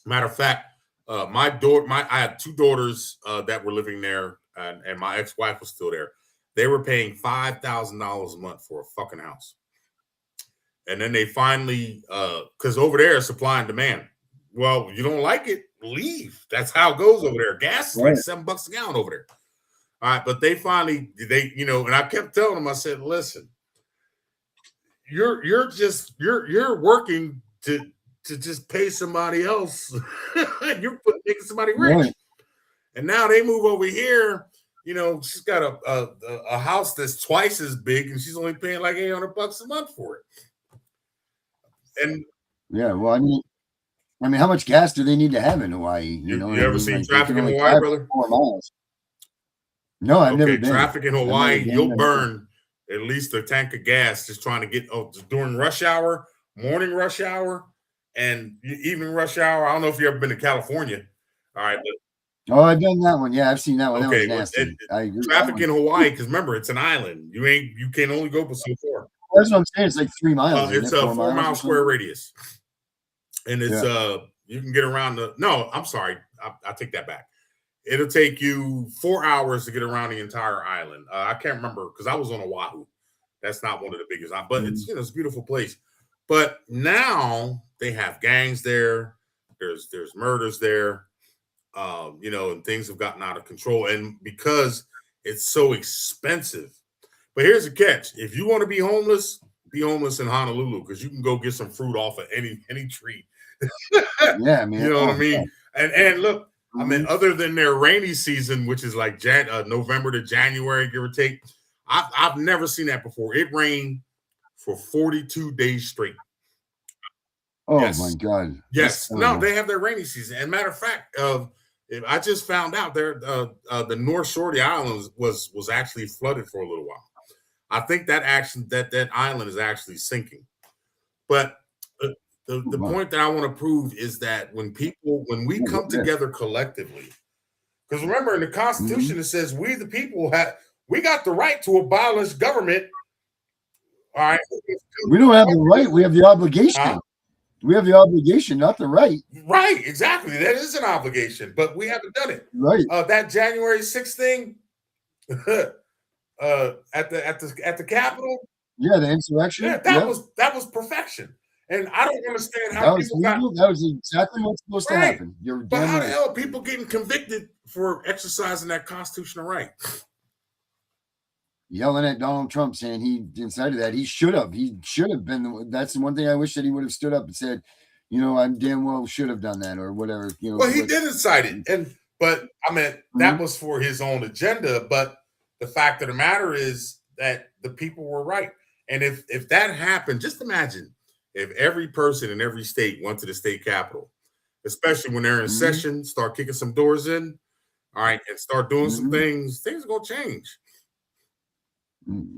Matter of fact, I had two daughters that were living there, and my ex-wife was still there. They were paying $5,000 a month for a fucking house. And then they finally, because over there, supply and demand. Well, you don't like it, leave. That's how it goes over there. Gas is like $7 a gallon over there. All right, but they finally, and I kept telling them, I said, listen, you're working to just pay somebody else. You're making somebody rich. Right. And now they move over here, she's got a house that's twice as big and she's only paying like $800 a month for it. And yeah, well, I mean, how much gas do they need to have in Hawaii? You ever seen traffic in Hawaii, brother? 4 miles. No, I've never been. Traffic in Hawaii, you'll burn at least a tank of gas just trying to get during rush hour, morning rush hour, and evening rush hour. I don't know if you've ever been to California. All right. I've done that one. Yeah, I've seen that one. Okay, that was nasty. Traffic in Hawaii, because remember, it's an island. You can only go so far. That's what I'm saying. It's like 3 miles. It's a 4 mile square radius. And it's you can get around I'm sorry. I take that back. It'll take you 4 hours to get around the entire island. I can't remember because I was on Oahu. That's not one of the biggest, but it's it's a beautiful place. But now they have gangs there. There's murders there. And things have gotten out of control. And because it's so expensive. But here's the catch: if you want to be homeless in Honolulu because you can go get some fruit off of any tree. Yeah, man. You know what I mean? And look. I mean, other than their rainy season, which is like November to January, give or take, I've never seen that before. It rained for 42 days straight. Oh, my God. Yes. No, they have their rainy season. And matter of fact, I just found out the North Shore of the island was actually flooded for a little while. I think that island is actually sinking. But the point that I want to prove is that when we come together collectively, because remember in the Constitution it says we the people we got the right to abolish government. All right, we don't have the right; we have the obligation. We have the obligation, not the right. Right, exactly. That is an obligation, but we haven't done it. Right. That January 6th thing at the Capitol. Yeah, the insurrection. Yeah, that was perfection. And I don't understand how that was exactly what's supposed to happen. You're but how the hell are people getting convicted for exercising that constitutional right? Yelling at Donald Trump, saying he incited that. He should have been. That's the one thing I wish that he would have stood up and said, I damn well should have done that or whatever. Well, he did incite it, but I mean that was for his own agenda. But the fact of the matter is that the people were right, and if that happened, just imagine. If every person in every state went to the state capitol, especially when they're in session, start kicking some doors in, all right, and start doing some things are going to change.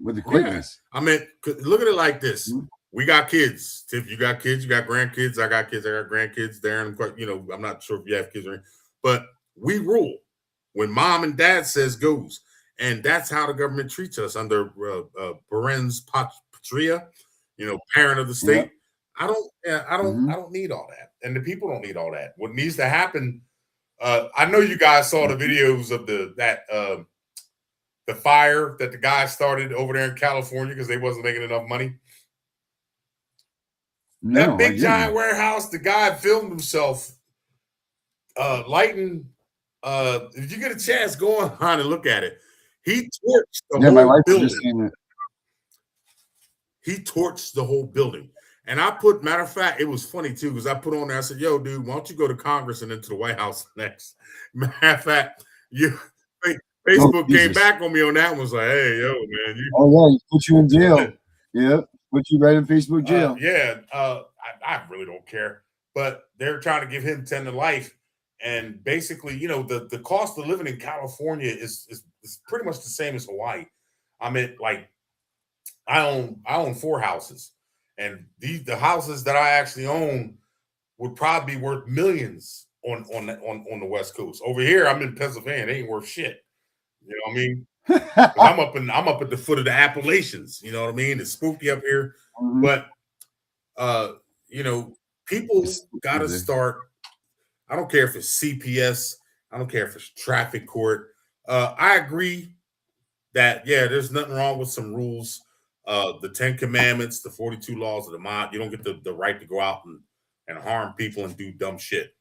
With the quickness. Yeah. I mean, look at it like this. We got kids. Tiff, you got kids, you got grandkids. I got kids, I got grandkids. Darren, I'm not sure if you have kids or anything, but we rule. When mom and dad says goes. And that's how the government treats us under Parens Patria, parent of the state. I don't need all that, and the people don't need all that. What needs to happen? I know you guys saw the videos of the fire that the guy started over there in California because they wasn't making enough money. No, that big giant warehouse, the guy filmed himself lighting. If you get a chance, go on and look at it. He torched the whole building. He torched the whole building. And I put, matter of fact, it was funny too, because I put on there, I said, yo, dude, why don't you go to Congress and then to the White House next? Matter of fact, Facebook came back on me on that one, was like, hey, yo, man. He put you in jail. Yeah, put you right in Facebook jail. I really don't care. But they're trying to give him 10 to life. And basically, you know, the cost of living in California is pretty much the same as Hawaii. I mean, like, I own 4 houses. And the houses that I actually own would probably be worth millions on the West Coast. Over here, I'm in Pennsylvania. They ain't worth shit. You know what I mean? I'm up at the foot of the Appalachians. You know what I mean? It's spooky up here. But you know, people got to start. I don't care if it's CPS. I don't care if it's traffic court. I agree that there's nothing wrong with some rules. The 10 Commandments, the 42 laws of the mind. You don't get the right to go out and harm people and do dumb shit.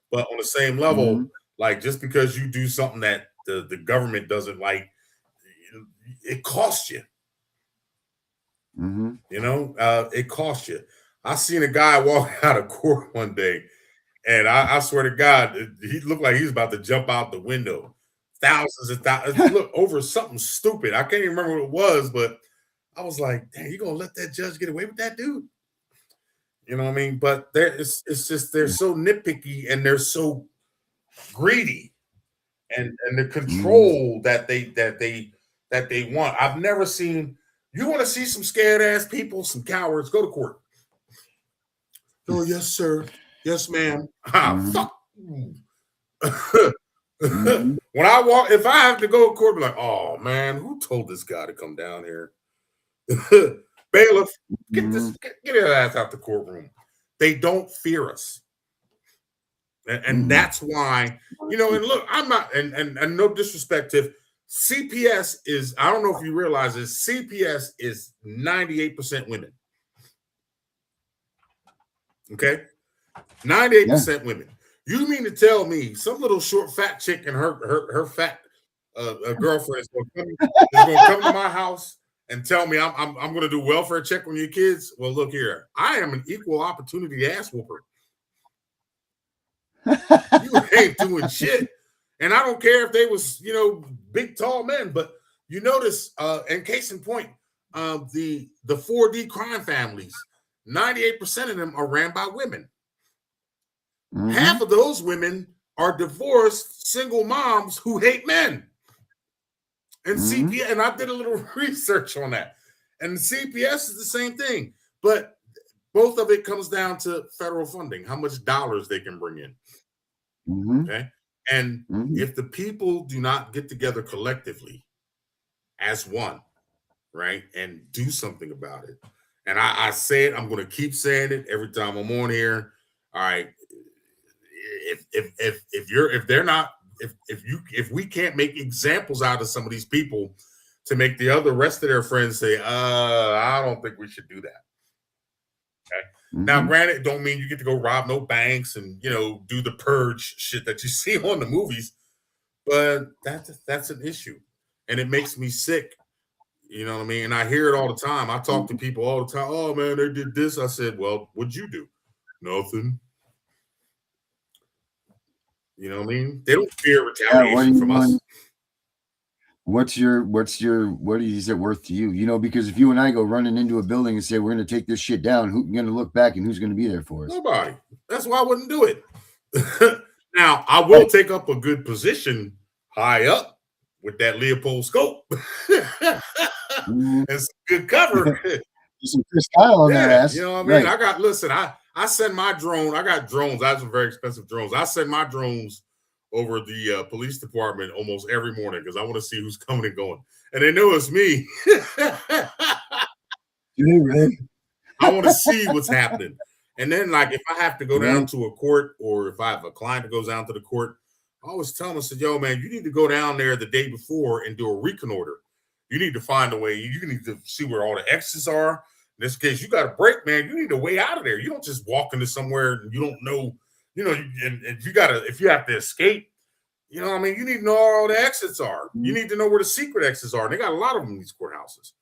But on the same level, like, just because you do something that the government doesn't like, it costs you. You know, it costs you. I seen a guy walk out of court one day, and I swear to God, he looked like he was about to jump out the window. Thousands of thousands. Look, over something stupid. I can't even remember what it was, but I was like, dang, you gonna let that judge get away with that, dude? You know what I mean? But it's just they're so nitpicky and they're so greedy, and the control that they want. I've never seen. You want to see some scared ass people, some cowards? Go to court. Oh yes, sir. Yes, ma'am. Fuck. When I walk, if I have to go to court, be like, oh man, who told this guy to come down here? Bailiff, get his ass out the courtroom. They don't fear us. And that's why, you know, and look, I'm not, and no disrespect to CPS is, I don't know if you realize this, CPS is 98% women. Okay? 98% women. You mean to tell me some little short fat chick and her fat girlfriend is going to come to my house and tell me I'm going to do welfare check on your kids? Well, look here. I am an equal opportunity ass whooper. You ain't doing shit. And I don't care if they was, you know, big, tall men. But you notice, and case in point, the 4D crime families, 98% of them are ran by women. Half of those women are divorced single moms who hate men. And CPS, and I did a little research on that. And the CPS is the same thing. But both of it comes down to federal funding, how much dollars they can bring in. Okay. And if the people do not get together collectively as one, right, and do something about it. And I say it, I'm going to keep saying it every time I'm on here. All right. If we can't make examples out of some of these people to make the rest of their friends say, I don't think we should do that. Okay. Now, granted, don't mean you get to go rob no banks and, you know, do the purge shit that you see on the movies, but that's an issue. And it makes me sick. You know what I mean? And I hear it all the time. I talk to people all the time. Oh man, they did this. I said, well, what'd you do? Nothing. You know what I mean? They don't fear retaliation from us. What is it worth to you? You know, because if you and I go running into a building and say we're going to take this shit down, who's going to look back and who's going to be there for us? Nobody. That's why I wouldn't do it. Now, I will take up a good position high up with that Leopold scope and some good cover. Some Chris Kyle on that ass. You know what I mean? I send my drone. I got drones. I have some very expensive drones. I send my drones over the police department almost every morning because I want to see who's coming and going. And they know it's me. Do they really? I want to see what's happening. And then, like, if I have to go down to a court, or if I have a client that goes down to the court, I always tell them, I said, yo, man, you need to go down there the day before and do a reconnoiter. You need to find a way. You need to see where all the exits are. In this case, you got to break, man. You need a way out of there. You don't just walk into somewhere and you don't know, and if you have to escape, you know what I mean? You need to know where all the exits are. You need to know where the secret exits are. And they got a lot of them in these courthouses.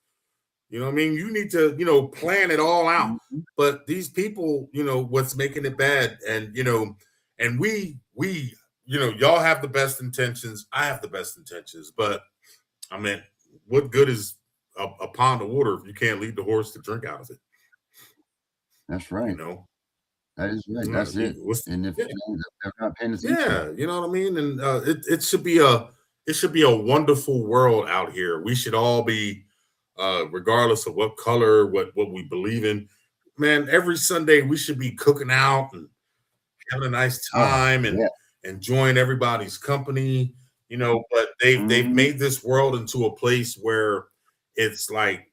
You know what I mean? You need to, plan it all out. But these people, what's making it bad. And, and we, y'all have the best intentions. I have the best intentions. But, I mean, what good is a pond of water if you can't lead the horse to drink out of it? That's right. That is right. That's it. And if they're not paying attention. Yeah, you know what I mean? And it should be a wonderful world out here. We should all be, regardless of what color, what we believe in, man, every Sunday we should be cooking out and having a nice time and enjoying everybody's company, but they've made this world into a place where it's like,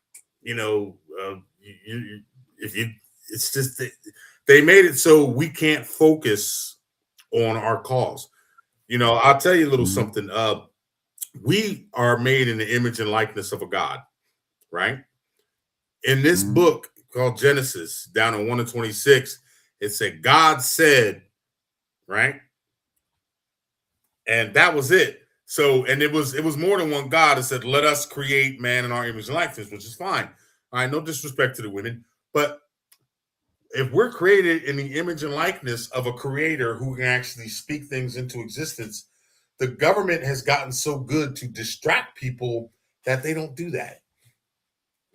it's just they made it so we can't focus on our cause. I'll tell you a little something. We are made in the image and likeness of a God, right? In this book called Genesis, down in 1:26, it said, God said, right? And that was it. So, and it was more than one God. It said, let us create man in our image and likeness, which is fine. All right, no disrespect to the women, but if we're created in the image and likeness of a creator who can actually speak things into existence, the government has gotten so good to distract people that they don't do that.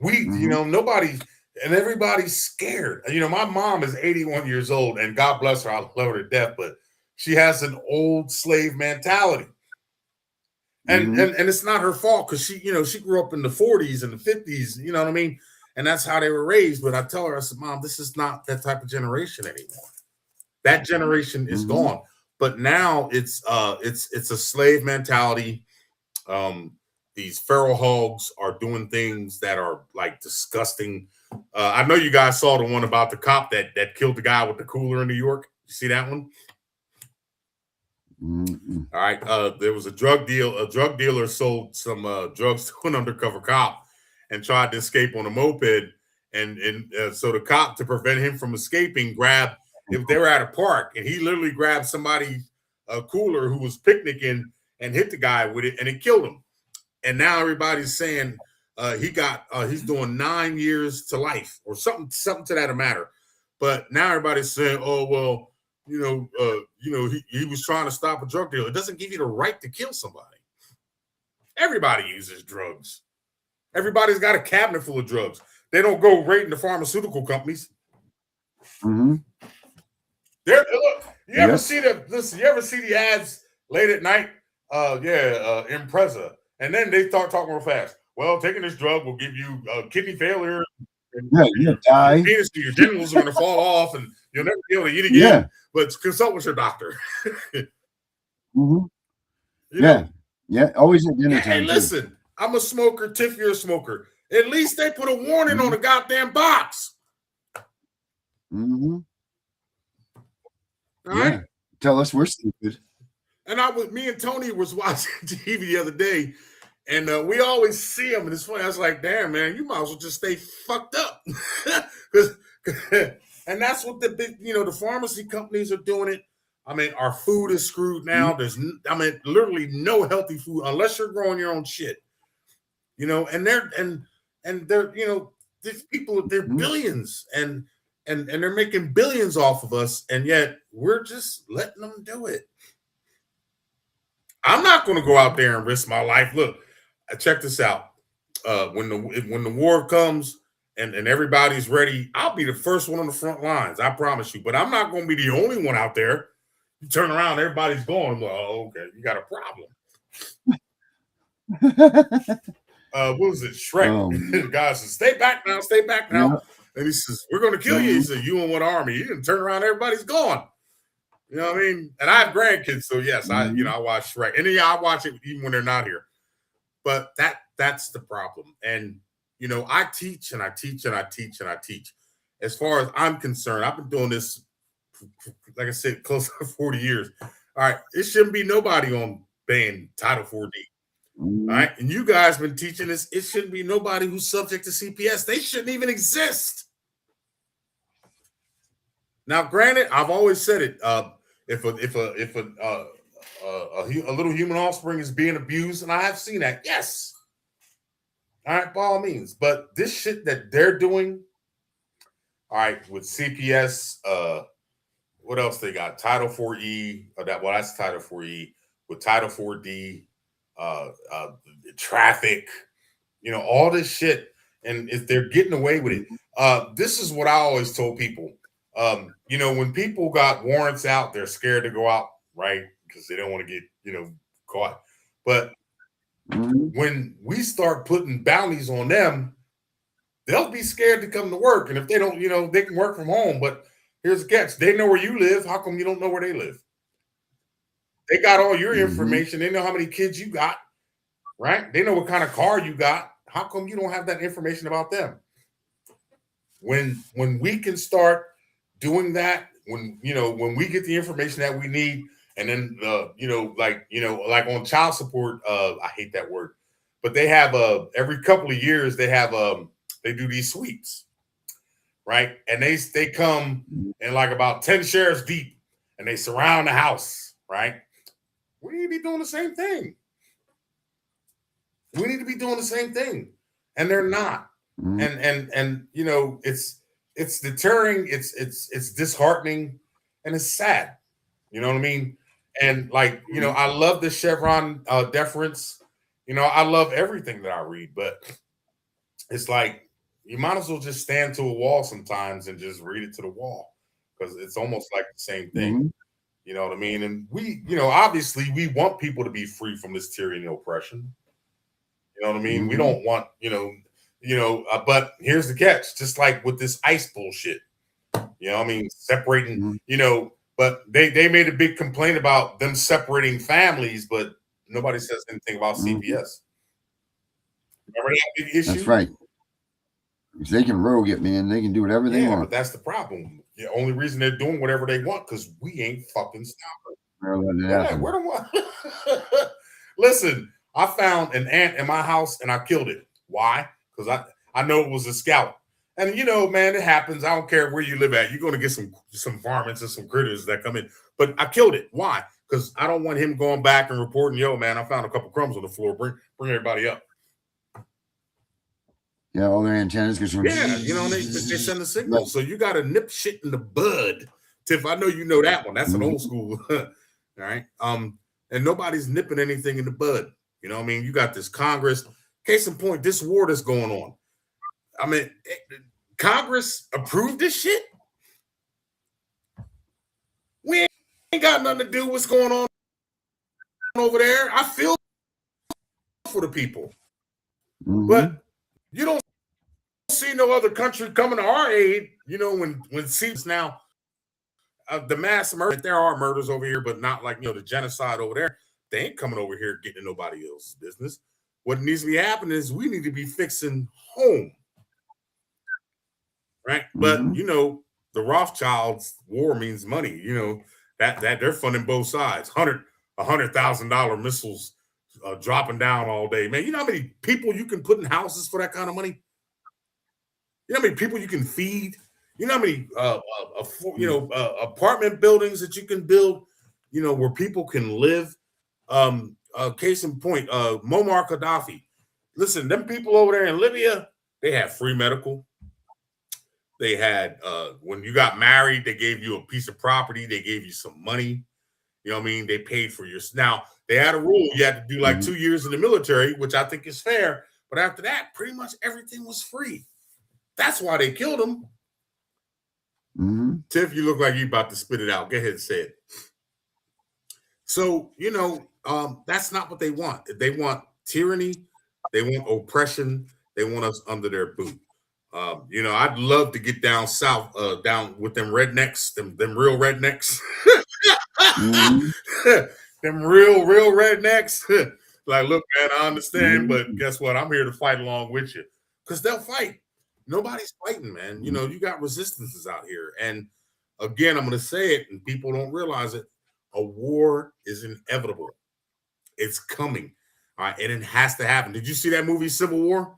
Nobody, and everybody's scared. My mom is 81 years old, and God bless her, I love her to death, but she has an old slave mentality. And it's not her fault, because she grew up in the 40s and the 50s, you know what I mean? And that's how they were raised. But I tell her, I said, Mom, this is not that type of generation anymore. That generation is gone. But now it's a slave mentality. These feral hogs are doing things that are like disgusting. I know you guys saw the one about the cop that killed the guy with the cooler in New York. You see that one? All right. There was a drug deal. A drug dealer sold some drugs to an undercover cop and tried to escape on a moped. And so the cop, to prevent him from escaping, they were at a park, and he literally grabbed somebody, a cooler who was picnicking, and hit the guy with it, and it killed him. And now everybody's saying he's doing 9 years to life or something to that matter. But now everybody's saying, oh, well, he was trying to stop a drug deal. It doesn't give you the right to kill somebody. Everybody uses drugs. Everybody's got a cabinet full of drugs. They don't go raiding the pharmaceutical companies. You ever see the ads late at night? Impreza. And then they start talking real fast. Well, taking this drug will give you kidney failure. And you'll die. Your genitals are going to fall off, and you'll never be able to eat again. Yeah. But consult with your doctor. Always at dinner time. Hey, listen, I'm a smoker. Tiff, you're a smoker. At least they put a warning on the goddamn box. All right. Tell us we're stupid. And me and Tony was watching TV the other day, and we always see them, and it's funny. I was like, damn, man, you might as well just stay fucked up. And that's what the big, the pharmacy companies are doing it. I mean, our food is screwed now. There's, literally no healthy food unless you're growing your own shit. And they're, these people, they're billions, and they're making billions off of us, and yet we're just letting them do it. I'm not going to go out there and risk my life. Look, check this out. When the war comes and everybody's ready, I'll be the first one on the front lines. I promise you. But I'm not going to be the only one out there. You turn around, everybody's going. Well, okay, you got a problem. What was it? Shrek. The guy says, "Stay back now, stay back now." Yeah. And he says, "We're going to kill you." He said, "You and what army?" You didn't turn around, everybody's gone. You know what I mean? And I have grandkids, so yes, I watch Shrek. And I watch it even when they're not here. But that's the problem. And I teach and I teach and I teach and I teach. as far as I'm concerned, I've been doing this, like I said, close to 40 years. All right, it shouldn't be nobody on paying Title 4D. All right, and you guys been teaching this. It shouldn't be nobody who's subject to CPS. They shouldn't even exist. Now, granted, I've always said it. If a little human offspring is being abused, and I have seen that, yes. All right, by all means. But this shit that they're doing, all right, with CPS, what else they got? Title 4E, that's Title 4E, with Title 4D, traffic, all this shit. And if they're getting away with it, this is what I always told people. When people got warrants out, they're scared to go out, right? Because they don't want to get, caught. But when we start putting bounties on them, they'll be scared to come to work. And if they don't, they can work from home. But here's the catch. They know where you live. How come you don't know where they live? They got all your information. They know how many kids you got, right? They know what kind of car you got. How come you don't have that information about them? When we can start doing that, when we get the information that we need, and then like on child support, I hate that word, but they have every couple of years they have they do these sweeps, right? And they come in like about 10 sheriffs deep, and they surround the house, right? We need to be doing the same thing. We need to be doing the same thing, and they're not. And it's deterring, it's disheartening, and it's sad. You know what I mean? And I love the Chevron deference. I love everything that I read, but it's like you might as well just stand to a wall sometimes and just read it to the wall, because it's almost like the same thing. You know what I mean? And we, obviously we want people to be free from this tyranny and oppression. You know what I mean? We don't want, but here's the catch, just like with this ICE bullshit, separating, but they made a big complaint about them separating families, but nobody says anything about CPS. Remember that big issue? That's right. If they can rogue it, man, they can do whatever they want. But that's the problem. The only reason they're doing whatever they want, because we ain't fucking stopping. Listen, I found an ant in my house and I killed it. Why? Because I know it was a scallop. And man, it happens. I don't care where you live at. You're going to get some varmints and some critters that come in. But I killed it. Why? Because I don't want him going back and reporting, yo, man, I found a couple crumbs on the floor. Bring everybody up. Yeah, all their antennas. They send a signal. So you got to nip shit in the bud. Tiff, I know you know that one. That's an old school. All right. And nobody's nipping anything in the bud. You know what I mean? You got this Congress. Case in point, this war that's going on. I mean, Congress approved this shit. We ain't got nothing to do with what's going on over there. I feel for the people. But you don't see no other country coming to our aid, when seems now the mass murder. There are murders over here, but not like the genocide over there. They ain't coming over here getting into nobody else's business. What needs to be happening is we need to be fixing home. Right? But the Rothschilds war means money, that they're funding both sides. $100,000 missiles dropping down all day. Man, you know how many people you can put in houses for that kind of money? You know how many people you can feed? You know how many apartment buildings that you can build, where people can live? Case in point, Muammar Gaddafi. Listen, them people over there in Libya, they have free medical. They had, when you got married, they gave you a piece of property. They gave you some money. You know what I mean? They paid for your, now they had a rule. You had to do like 2 years in the military, which I think is fair. But after that, pretty much everything was free. That's why they killed him. Tiff, you look like you about to spit it out. Go ahead and say it. So, that's not what they want. They want tyranny. They want oppression. They want us under their boot. I'd love to get down south, down with them rednecks, them real rednecks. Them real rednecks. Like, look, man, I understand, but guess what? I'm here to fight along with you. Because they'll fight. Nobody's fighting, man. You know, you got resistances out here. And again, I'm going to say it, and people don't realize it. A war is inevitable. It's coming. All right. And it has to happen. Did you see that movie, Civil War?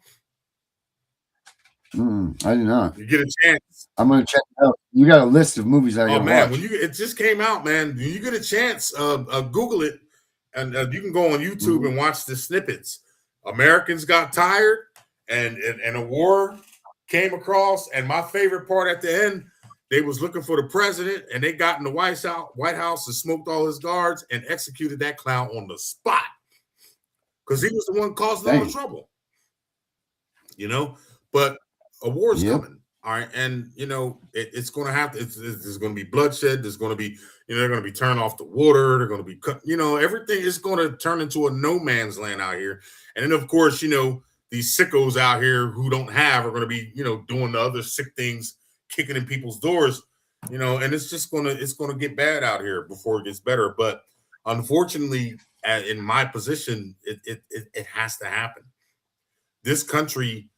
I did not. You get a chance. I'm going to check it out. You got a list of movies I got to watch. When it just came out, man. When you get a chance, Google it, and you can go on YouTube and watch the snippets. Americans got tired, and a war came across. And my favorite part at the end, they was looking for the president, and they got in the White House and smoked all his guards and executed that clown on the spot because he was the one causing all the trouble. You know, but a war is coming. All right. And, you know, it's going to have to, there's going to be bloodshed. There's going to be, you know, they're going to be turning off the water. They're going to be cut, you know, everything is going to turn into a no man's land out here. And then, of course, you know, these sickos out here who don't have are going to be, you know, doing the other sick things, kicking in people's doors, you know, and it's going to get bad out here before it gets better. But unfortunately, in my position, it has to happen. This country,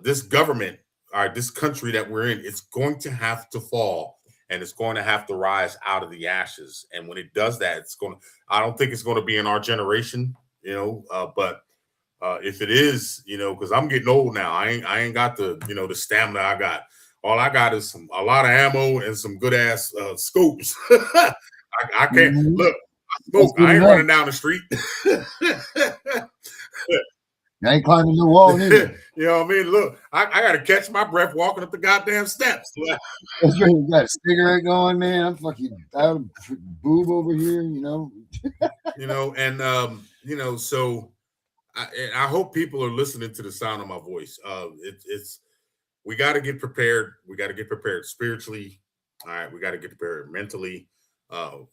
this government, all right, this country that we're in, it's going to have to fall, and it's going to have to rise out of the ashes. And when it does that, I don't think it's going to be in our generation, you know, but if it is, you know, because I'm getting old now, I ain't got the, you know, the stamina I got. All I got is a lot of ammo and some good ass scopes. I can't look. I ain't running down the street. I ain't climbing the wall either. You know what I mean? Look, I got to catch my breath walking up the goddamn steps. That's right. You got a cigarette going, man. I'm fucking out of boob over here, you know. You know, and you know, so I hope people are listening to the sound of my voice. We got to get prepared. We got to get prepared spiritually. All right, we got to get prepared mentally.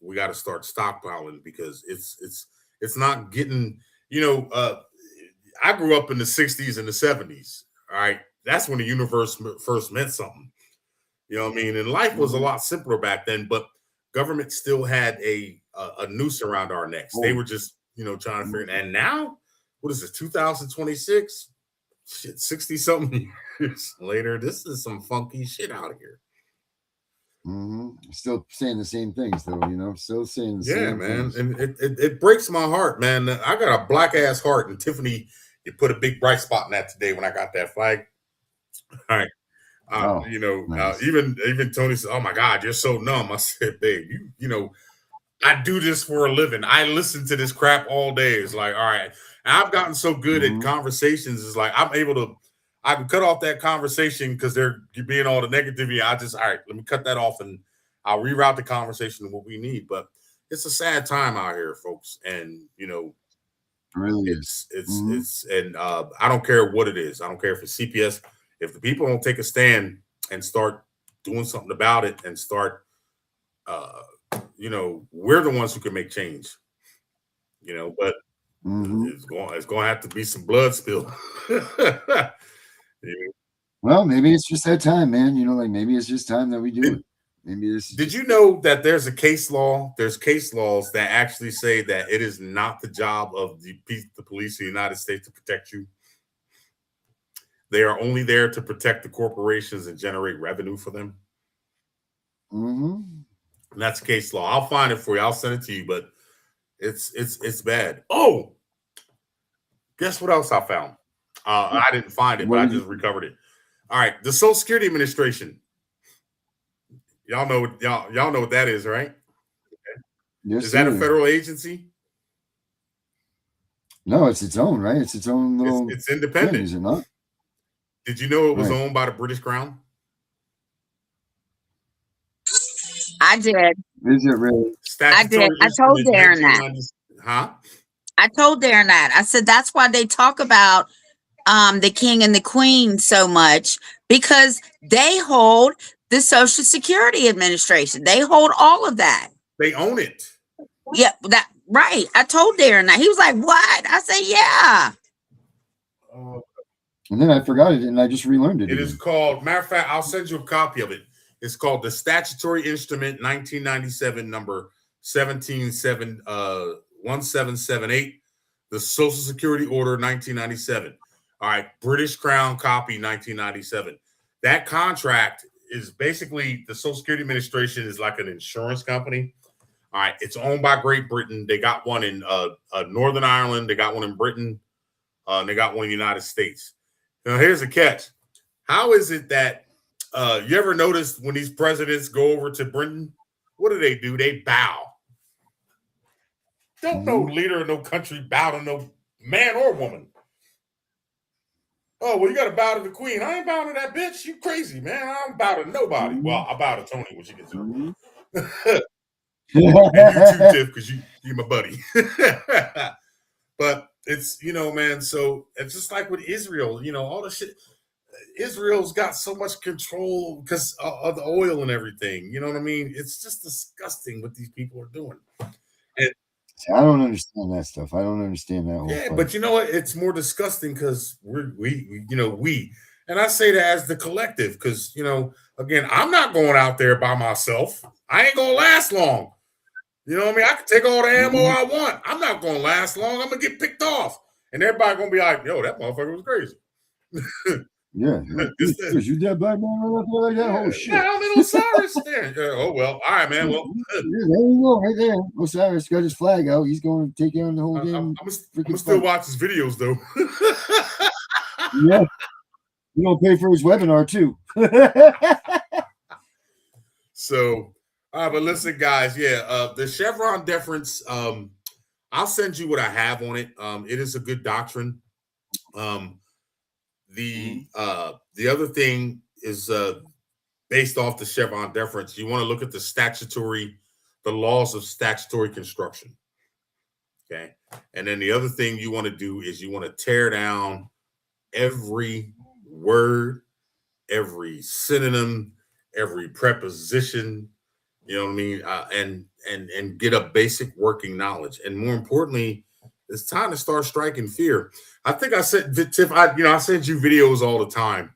We got to start stockpiling because it's not getting, you know, I grew up in the 60s and the 70s. All right. That's when the universe first meant something. You know what I mean? And life was a lot simpler back then, but government still had a noose around our necks. They were just, you know, trying to figure it. And now, what is it, 2026? Shit, 60 something years later. This is some funky shit out here. Still saying the same things, though, you know, still saying the same man. things. And it breaks my heart, man. I got a black ass heart, and Tiffany, you put a big bright spot in that today when I got that flag. All right. You know, nice. Even Tony said, "Oh my God, you're so numb." I said, "Babe, you know, I do this for a living. I listen to this crap all day." It's like, all right. And I've gotten so good at conversations. It's like I can cut off that conversation because they're being all the negativity. All right, let me cut that off and I'll reroute the conversation to what we need. But it's a sad time out here, folks. And, you know, it really it's and I don't care what it is. I don't care if it's CPS. If the people don't take a stand and start doing something about it and start, you know, we're the ones who can make change, you know, but it's going to have to be some blood spill. Well, maybe it's just that time, man. You know, like maybe it's just time that we do it. Maybe this. Did you know that there's a case law? There's case laws that actually say that it is not the job of the police of the United States to protect you. They are only there to protect the corporations and generate revenue for them. And that's case law. I'll find it for you. I'll send it to you, but it's bad. Oh, guess what else I found? I didn't find it, but I just recovered it. All right, the Social Security Administration. Y'all know what that is, right? Okay. Yes, is that a federal agency? No, it's its own, right? It's its own little. It's independent, thing, is it not? Did you know it was owned by the British Crown? I did. Is it really? I did. I told Darren that. Huh? I told Darren that. I said that's why they talk about the king and the queen so much, because they hold the Social Security Administration. They hold all of that. They own it. Yeah, that right. I told Darren that. He was like, "What?" I said, "Yeah." And then I forgot it, and I just relearned it. It is called. Matter of fact, I'll send you a copy of it. It's called the Statutory Instrument 1997, number 1778, the Social Security Order 1997. All right, British Crown copy 1997. That contract is basically the Social Security Administration is like an insurance company. All right, it's owned by Great Britain. They got one in Northern Ireland. They got one in Britain. And they got one in the United States. Now, here's the catch. How is it that you ever notice when these presidents go over to Britain, what do? They bow. Don't no leader of no country bow to no man or woman. Oh, well, you got to bow to the queen. I ain't bowing to that bitch. You crazy, man. I don't bow to nobody. Well, I bow to Tony when she gets over. And you too, Tiff, because you're my buddy. But it's, man, so it's just like with Israel, all the shit. Israel's got so much control because of the oil and everything. You know what I mean? It's just disgusting what these people are doing. And I don't understand that stuff. I don't understand that whole yeah, but you know what? It's more disgusting because we, and I say that as the collective, because, again, I'm not going out there by myself. I ain't going to last long. You know what I mean? I can take all the ammo I want. I'm not going to last long. I'm going to get picked off. And everybody going to be like, yo, that motherfucker was crazy. Yeah. You dead black man right there like that? Oh, shit. Yeah, little Cyrus there. Oh, well. All right, man. Well, there you go, right there. Osiris got his flag out. He's going to take down the whole damn. I'm going to still watch his videos, though. Yeah. You don't pay for his webinar, too. So, but listen, guys. Yeah, the Chevron deference, I'll send you what I have on it. It is a good doctrine. The other thing is based off the Chevron deference. You want to look at the laws of statutory construction. Okay. And then the other thing you want to do is you want to tear down every word, every synonym, every preposition, you know what I mean? And get a basic working knowledge. And more importantly, it's time to start striking fear. I think I said, Tiff, I send you videos all the time.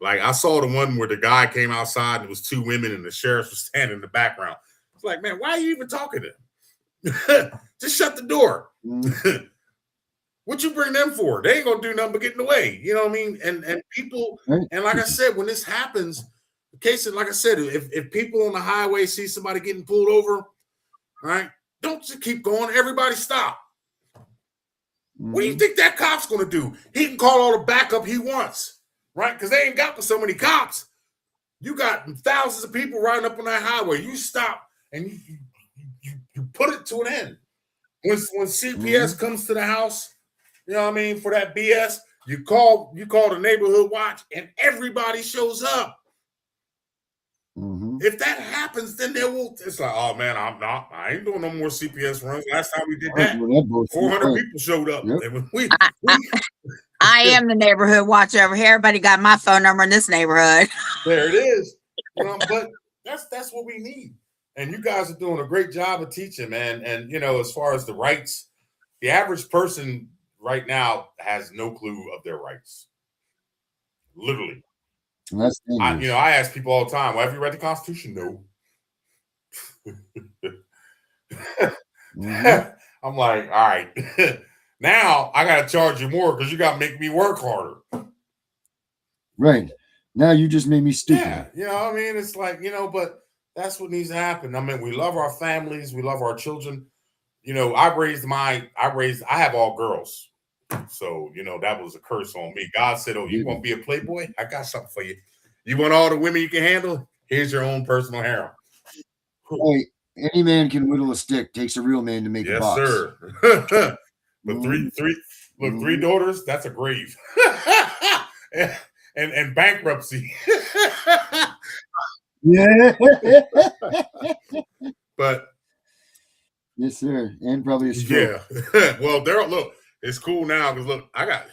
Like I saw the one where the guy came outside and it was two women and the sheriff was standing in the background. It's like, man, why are you even talking to them? Just shut the door. What you bring them for? They ain't gonna do nothing but get in the way. You know what I mean? And people, and like I said, when this happens, the case is like I said, if people on the highway see somebody getting pulled over, right? Don't just keep going. Everybody stop. What do you think that cop's going to do? He can call all the backup he wants, right? Because they ain't got so many cops. You got thousands of people riding up on that highway. You stop and you put it to an end. When CPS comes to the house, you know what I mean, for that BS, you call the neighborhood watch and everybody shows up. If that happens, then they will. It's like, oh man, I ain't doing no more CPS runs. Last time we did that, 400 people showed up. Yep. I am the neighborhood watch over here. Everybody got my phone number in this neighborhood. There it is. But that's what we need. And you guys are doing a great job of teaching, man. And as far as the rights, the average person right now has no clue of their rights. Literally. I ask people all the time, well, have you read the Constitution? No. I'm like, all right. Now I got to charge you more because you got to make me work harder. Right. Now you just made me stupid. Yeah. You know what I mean? It's like, but that's what needs to happen. I mean, we love our families. We love our children. I have all girls. So, that was a curse on me. God said, oh, you want to be a playboy? I got something for you. You want all the women you can handle? Here's your own personal harem. Hey, any man can whittle a stick. Takes a real man to make a box. Yes, sir. But three daughters, that's a grave. and bankruptcy. Yeah. But yes, sir. And probably a stroke. Yeah. Well, look, it's cool now because look, I got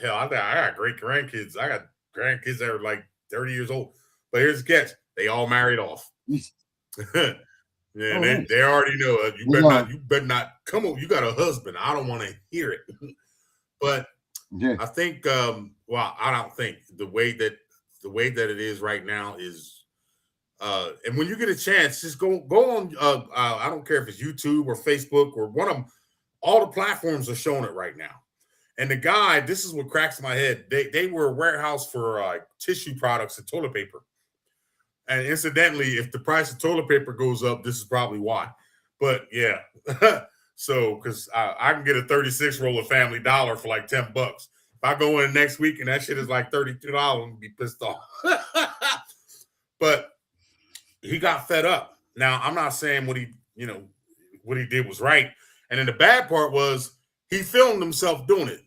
great grandkids. I got grandkids that are like 30 years old. But here's the catch: they all married off. Yeah, they already know. You better not come on. You got a husband. I don't want to hear it. But I think, I don't think the way that it is right now is, and when you get a chance, just go on. I don't care if it's YouTube or Facebook or one of them. All the platforms are showing it right now. And the guy, this is what cracks my head. They were a warehouse for tissue products and toilet paper. And incidentally, if the price of toilet paper goes up, this is probably why. But yeah, so because I can get a 36 roll of Family Dollar for like $10. If I go in next week and that shit is like $32, I'm gonna be pissed off. But he got fed up. Now I'm not saying what he did was right. And then the bad part was he filmed himself doing it.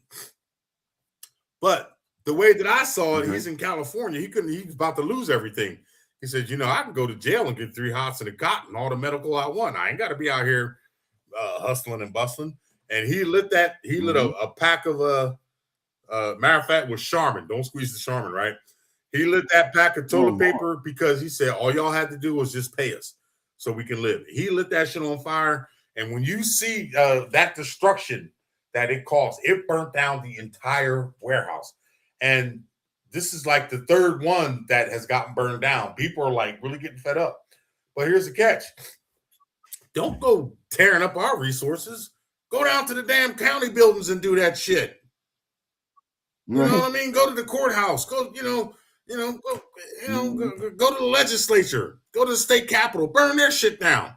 But the way that I saw it, he's in California. He was about to lose everythting. He said, I can go to jail and get 3 hots and a cot and all the medical I want. I ain't got to be out here hustling and bustling. And he lit a pack of matter of fact, with Charmin. Don't squeeze the Charmin, right? He lit that pack of toilet paper because he said all y'all had to do was just pay us so we can live. He lit that shit on fire. And when you see that destruction that it caused, it burnt down the entire warehouse. And this is like the third one that has gotten burned down. People are like really getting fed up. But here's the catch. Don't go tearing up our resources. Go down to the damn county buildings and do that shit. You know what I mean? Go to the courthouse. Go, go to the legislature. Go to the state capitol. Burn their shit down.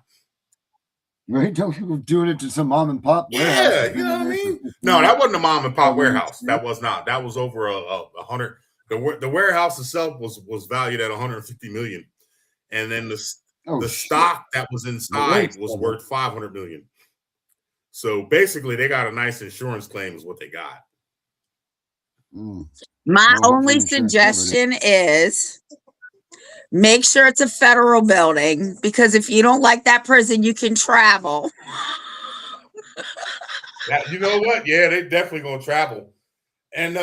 Right? Don't doing it to some mom and pop warehouse. Yeah, you know what I mean? No, that wasn't a mom and pop warehouse. That was not. That was over 100. The warehouse itself was valued at 150 million, and then the stock that was inside was worth 500 million. So basically, they got a nice insurance claim, is what they got. My only suggestion is make sure it's a federal building, because if you don't like that prison, you can travel. You know what? Yeah, they definitely gonna travel, and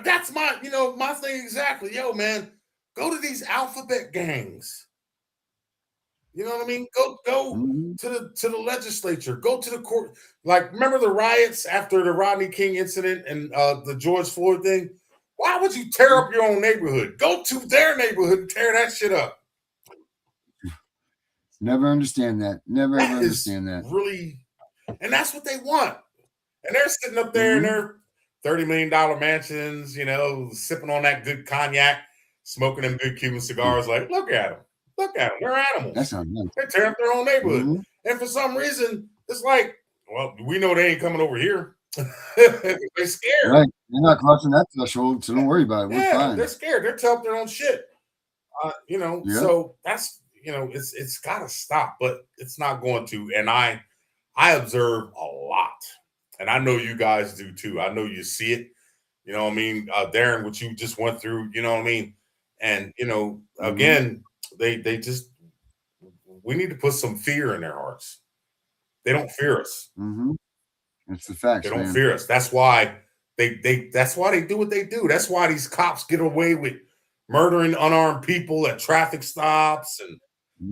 that's my my thing exactly. Yo, man, go to these alphabet gangs. You know what I mean? Go to the legislature. Go to the court. Like, remember the riots after the Rodney King incident and the George Floyd thing? Why would you tear up your own neighborhood? Go to their neighborhood and tear that shit up. Never understand that. Never ever understand that. Really, and that's what they want. And they're sitting up there in their $30 million mansions, sipping on that good cognac, smoking them good Cuban cigars. Like, look at them. Look at them. They're animals. That sounds nice. They tear up their own neighborhood. And for some reason, it's like, well, we know they ain't coming over here. They're scared. Right. They're not crossing that threshold, so don't worry about it. We're fine. They're scared. They're tearing up their own shit. So that's, it's got to stop, but it's not going to. And I observe a lot. And I know you guys do too. I know you see it. You know what I mean? Darren, what you just went through, you know what I mean? And, again, they just, we need to put some fear in their hearts. They don't fear us. It's the facts. They don't fear us. That's why that's why they do what they do. That's why these cops get away with murdering unarmed people at traffic stops. And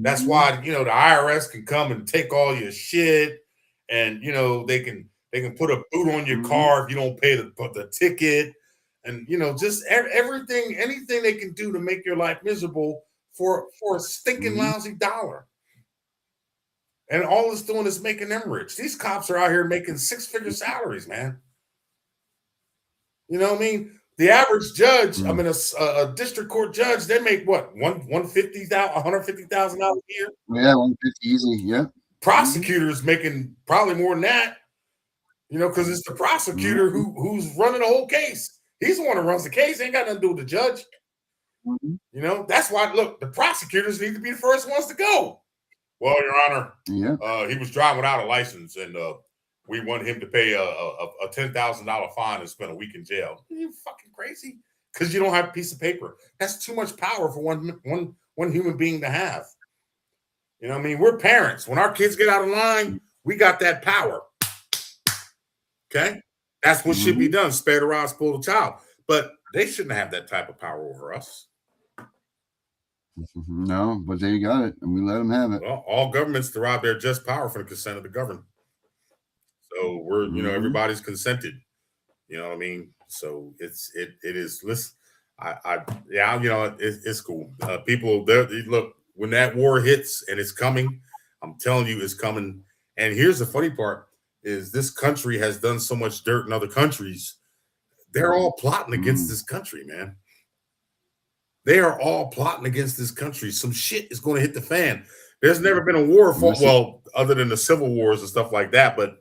that's why, the IRS can come and take all your shit. And, they can put a boot on your car if you don't pay the ticket. And, just everything, anything they can do to make your life miserable for a stinking lousy dollar. And all it's doing is making them rich. These cops are out here making 6-figure salaries, man. You know what I mean? The average judge, I mean, a district court judge, they make what, $150,000 a year? Yeah, 150 easy. Yeah. Prosecutors making probably more than that. Because it's the prosecutor who's running the whole case. He's the one who runs the case. Ain't got nothing to do with the judge. That's why, look, the prosecutors need to be the first ones to go. Well, Your Honor, he was driving without a license, and we want him to pay a $10,000 fine and spend a week in jail. Are you fucking crazy? Because you don't have a piece of paper. That's too much power for one human being to have. You know what I mean? We're parents. When our kids get out of line, we got that power. Okay? That's what should be done. Spare the rod, spoil the child. But they shouldn't have that type of power over us. No, but they got it, and we let them have it. Well, all governments derive their just power from the consent of the governed. So we're, everybody's consented. You know what I mean? So it is. Listen, it's cool. People, look, when that war hits and it's coming, I'm telling you, it's coming. And here's the funny part: is this country has done so much dirt in other countries. They're all plotting against this country, man. They are all plotting against this country. Some shit is going to hit the fan. There's never been a war fought, well, other than the civil wars and stuff like that. But,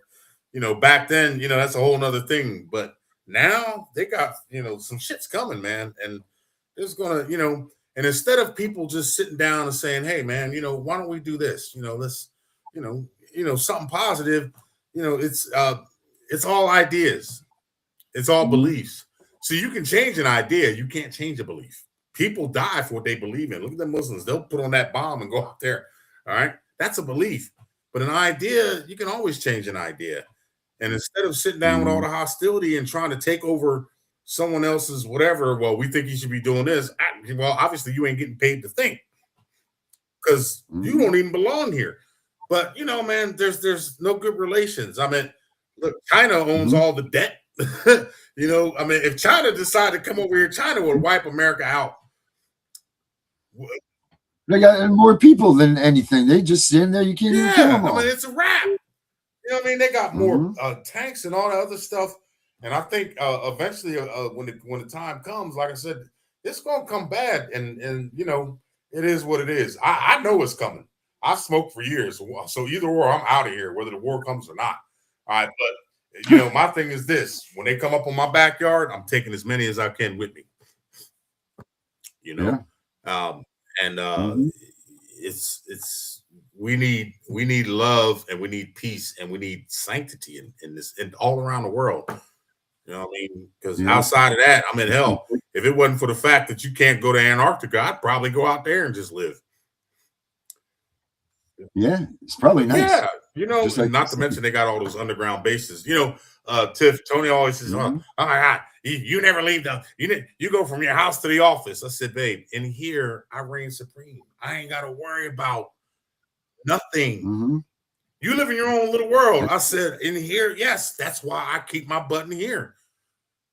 you know, back then, you know, that's a whole nother thing. But now they got, you know, some shit's coming, man. And it's going to, you know, and instead of people just sitting down and saying, hey, man, you know, why don't we do this? You know, let's, you know, something positive. You know, it's all ideas. It's all beliefs. So you can change an idea. You can't change a belief. People die for what they believe in. Look at the Muslims. They'll put on that bomb and go out there. All right. That's a belief. But an idea, you can always change an idea. And instead of sitting down with all the hostility and trying to take over someone else's whatever, well, we think you should be doing this. Well, obviously you ain't getting paid to think because you don't even belong here. But, you know, man, there's no good relations. I mean, look, China owns all the debt. You know, I mean, if China decided to come over here, China would wipe America out. They got more people than anything. They just sit in there. You can't even kill them all. I mean, it's a wrap. You know what I mean? They got more tanks and all that other stuff. And I think eventually, when the time comes, like I said, it's gonna come bad. And you know, it is what it is. I know it's coming. I've smoked for years, so either or, I'm out of here, whether the war comes or not. All right, but you know, my thing is this: when they come up on my backyard, I'm taking as many as I can with me. You know, it's we need love and we need peace and we need sanctity in this and all around the world. You know what I mean? Because outside of that, I'm in hell. If it wasn't for the fact that you can't go to Antarctica, I'd probably go out there and just live. Yeah, it's probably nice. Yeah, you know, like not to mention they got all those underground bases. You know, Tiff, Tony always says, "Oh my God, you never leave you go from your house to the office." I said, "Babe, in here I reign supreme. I ain't got to worry about nothing. You live in your own little world." I said, "In here, yes, that's why I keep my butt in here,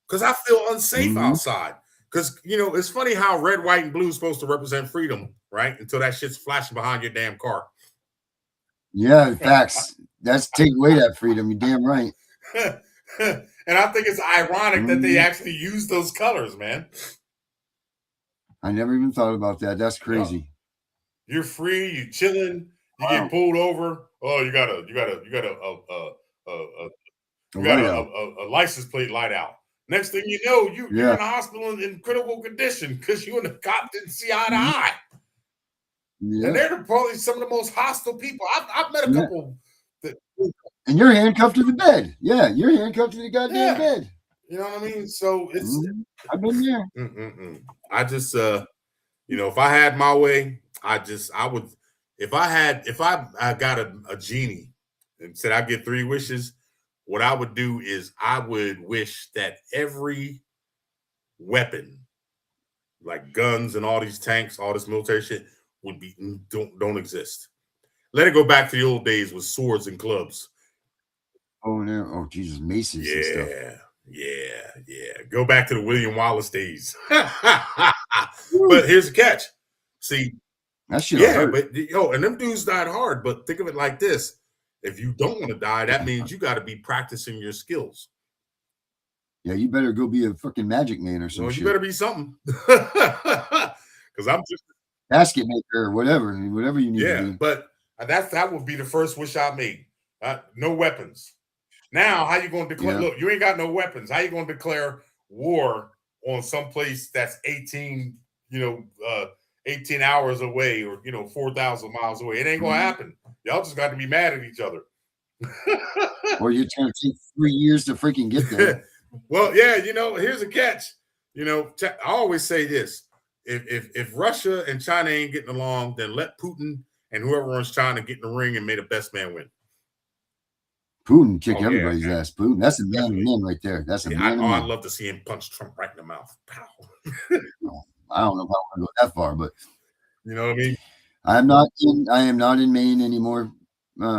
because I feel unsafe outside." Because you know, it's funny how red, white, and blue is supposed to represent freedom, right? Until that shit's flashing behind your damn car. Yeah, facts. That's take away that freedom. You're damn right. And I think it's ironic that they actually use those colors, man. I never even thought about that. That's crazy. You're free. You chilling. You get pulled over. Oh, you got a license plate light out. Next thing you know, you're in the hospital in critical condition because you and the cop didn't see eye to eye. Yeah. And they're probably some of the most hostile people. I've met a couple. And you're handcuffed to the bed. Yeah, you're handcuffed to the goddamn bed. You know what I mean? So it's. I've been there. I just, you know, if I had my way, I would. If I got a genie and said I get 3 wishes, what I would do is I would wish that every weapon, like guns and all these tanks, all this military shit, would be don't exist. Let it go back to the old days with swords and clubs. Oh no! Oh Jesus, maces and stuff. Yeah. Go back to the William Wallace days. But here's the catch. See, that shit hurt. But and them dudes died hard. But think of it like this: if you don't want to die, that means you got to be practicing your skills. Yeah, you better go be a fucking magic man or something. Well, you better be something. Because I'm just basket maker or whatever you need to do. But that would be the first wish I made. No weapons. Now, how you going to declare? Look, you ain't got no weapons. How you going to declare war on some place that's 18 hours away or 4,000 miles away? It ain't gonna happen. Y'all just got to be mad at each other. Or you're trying to take 3 years to freaking get there. Well, yeah, here's a catch. I always say this: if Russia and China ain't getting along, then let Putin and whoever runs China get in the ring and may the best man win. Putin kick everybody's ass. Putin, that's a man of men right there. That's a man of men. I'd love to see him punch Trump right in the mouth. Pow. I don't know if I want to go that far, but you know what I mean. I am not in Maine anymore.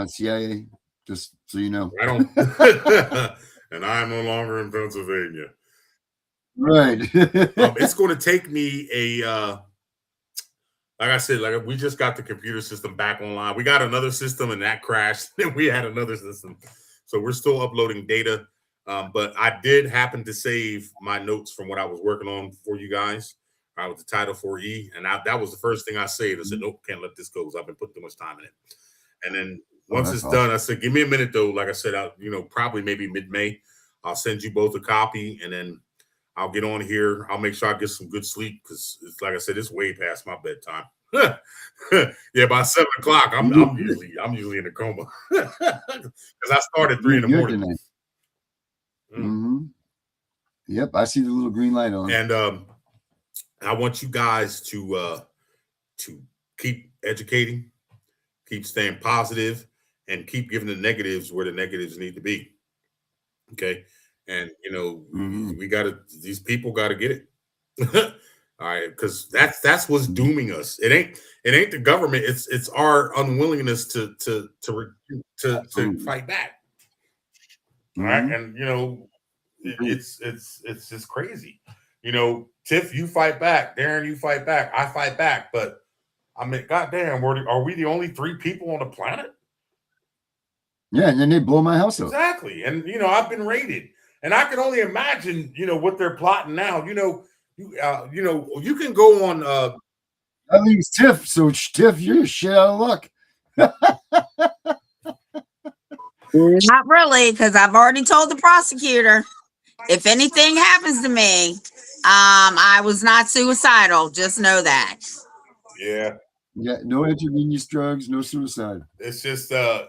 CIA, just so you know. I don't. And I'm no longer in Pennsylvania. Right. It's going to take me like I said, we just got the computer system back online. We got another system and that crashed. Then we had another system. So we're still uploading data. But I did happen to save my notes from what I was working on for you guys. With the Title 4E, and that was the first thing I saved. I said, nope, can't let this go because I've been putting too much time in it. And then once it's done, I said, give me a minute though. Like I said, probably maybe mid-May, I'll send you both a copy, and then I'll get on here. I'll make sure I get some good sleep because, like I said, it's way past my bedtime. Yeah, by 7 o'clock, I'm usually in a coma because I started 3 in the morning. Yep, I see the little green light on. And I want you guys to keep educating, keep staying positive, and keep giving the negatives where the negatives need to be. Okay. And these people gotta get it. All right, because that's what's dooming us. It ain't the government, it's our unwillingness to fight back. All right. And it's just crazy. Tiff, you fight back. Darren, you fight back. I fight back. But I mean, goddamn, are we the only 3 people on the planet? Yeah, and then they blow my house up. Exactly. And I've been raided, and I can only imagine what they're plotting now. You can go on. That leaves Tiff. So Tiff, you're shit out of luck. Not really, because I've already told the prosecutor. If anything happens to me, I was not suicidal. Just know that. Yeah. Yeah. No intravenous drugs. No suicide. It's just, I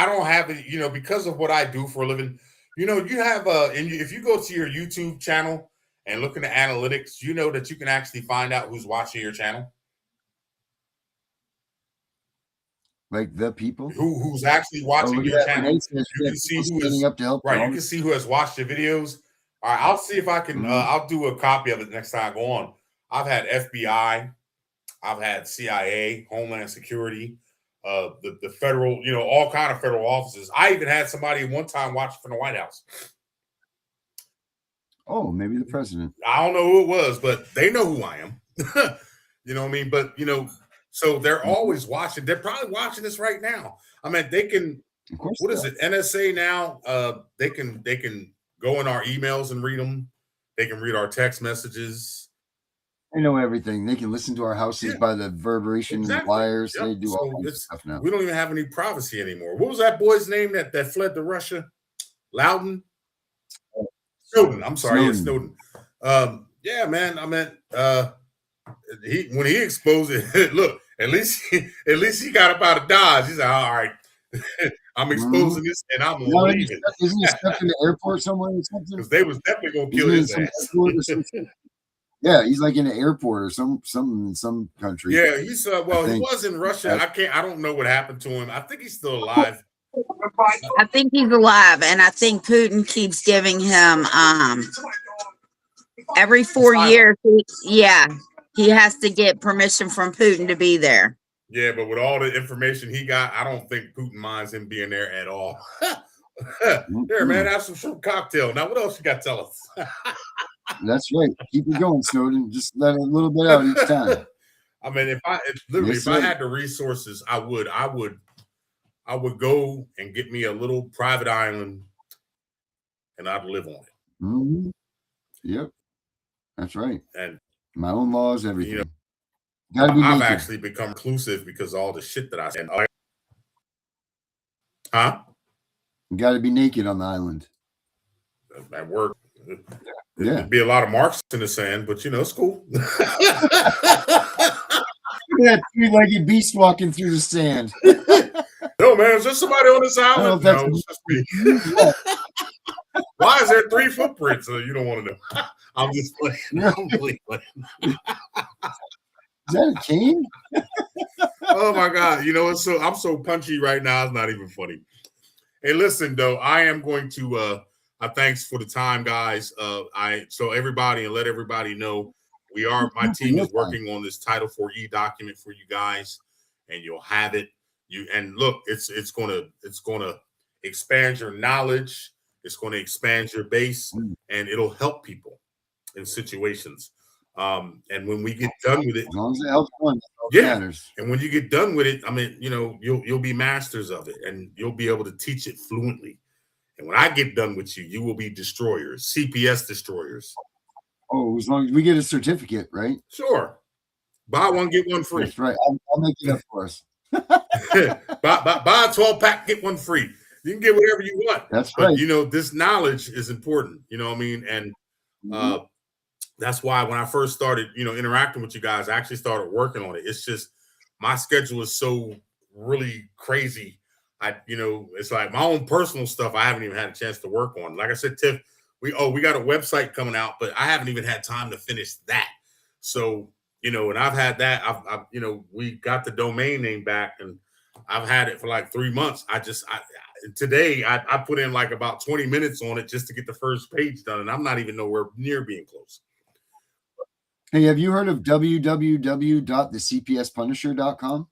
don't have it, because of what I do for a living. You have, and if you go to your YouTube channel and look in the analytics, that you can actually find out who's watching your channel. Like the people who's actually watching your channel. You can see who is up to help. Right, you can see who has watched your videos. All right, I'll see if I can. I'll do a copy of it next time I go on. I've had FBI, I've had CIA, Homeland Security, the federal, all kind of federal offices. I even had somebody one time watching from the White House. Oh, maybe the president. I don't know who it was, but they know who I am. You know what I mean? But so they're always watching. They're probably watching this right now. I mean, they can. What is it? NSA now. They can go in our emails and read them. They can read our text messages. They know everything. They can listen to our houses by the reverberation and wires. Yep. They do all kinds of stuff now. We don't even have any privacy anymore. What was that boy's name that fled to Russia? Loudon? Snowden. I'm sorry. Snowden. Yeah, Snowden. Yeah, man. I meant when he exposed it. Look, at least he got up out of Dodge. He's like, all right, I'm exposing this, and I'm leaving. Isn't he stuck in the airport somewhere or something? Because they was definitely gonna kill his ass. Yeah, he's like in an airport or some in some country. Yeah, he's he was in Russia. I don't know what happened to him. I think he's still alive. I think he's alive, and I think Putin keeps giving him every 4 years. He has to get permission from Putin to be there. Yeah, but with all the information he got, I don't think Putin minds him being there at all. There, man, have some shrimp cocktail. Now, what else you got to tell us? That's right. Keep it going, Snowden. Just let a little bit out each time. I mean, if I had the resources, I would go and get me a little private island, and I'd live on it. Mm-hmm. Yep, that's right. And my own laws, everything. I've actually become inclusive because of all the shit that I said. Huh? You got to be naked on the island. At work. Yeah. There'd be a lot of marks in the sand, but it's cool. That three-legged beast walking through the sand. No, man, is there somebody on this island? No, it's just me. Why is there 3 footprints? You don't want to know. I'm just playing. I'm playing. Is that a cane? Oh my God. I'm so punchy right now. It's not even funny. Hey, listen, though, I am going to thanks for the time, guys. So everybody, and let everybody know my team is working on this Title 4E document for you guys, and you'll have it. And look, it's gonna expand your knowledge, it's gonna expand your base, and it'll help people in situations. And when we get done with it, as long as it helps one, that's all that matters. And when you get done with it, I mean, you know, you'll be masters of it, and you'll be able to teach it fluently. And when I get done with you, you will be destroyers, CPS destroyers. Oh, as long as we get a certificate, right? Sure. Buy one, get one free. That's right. I'll make it up for us. buy a 12-pack, get one free. You can get whatever you want. That's right. But, you know, this knowledge is important. You know what I mean? And that's why when I first started, you know, interacting with you guys, I actually started working on it. It's just my schedule is so really crazy. You know, it's like my own personal stuff I haven't even had a chance to work on. Like I said, Tiff, we got a website coming out, but I haven't even had time to finish that. So, you know, and I've had that. I've you know, we got the domain name back, and I've had it for like 3 months. Today I put in like about 20 minutes on it just to get the first page done, and I'm not even nowhere near being close. Hey, have you heard of www.thecpspunisher.com?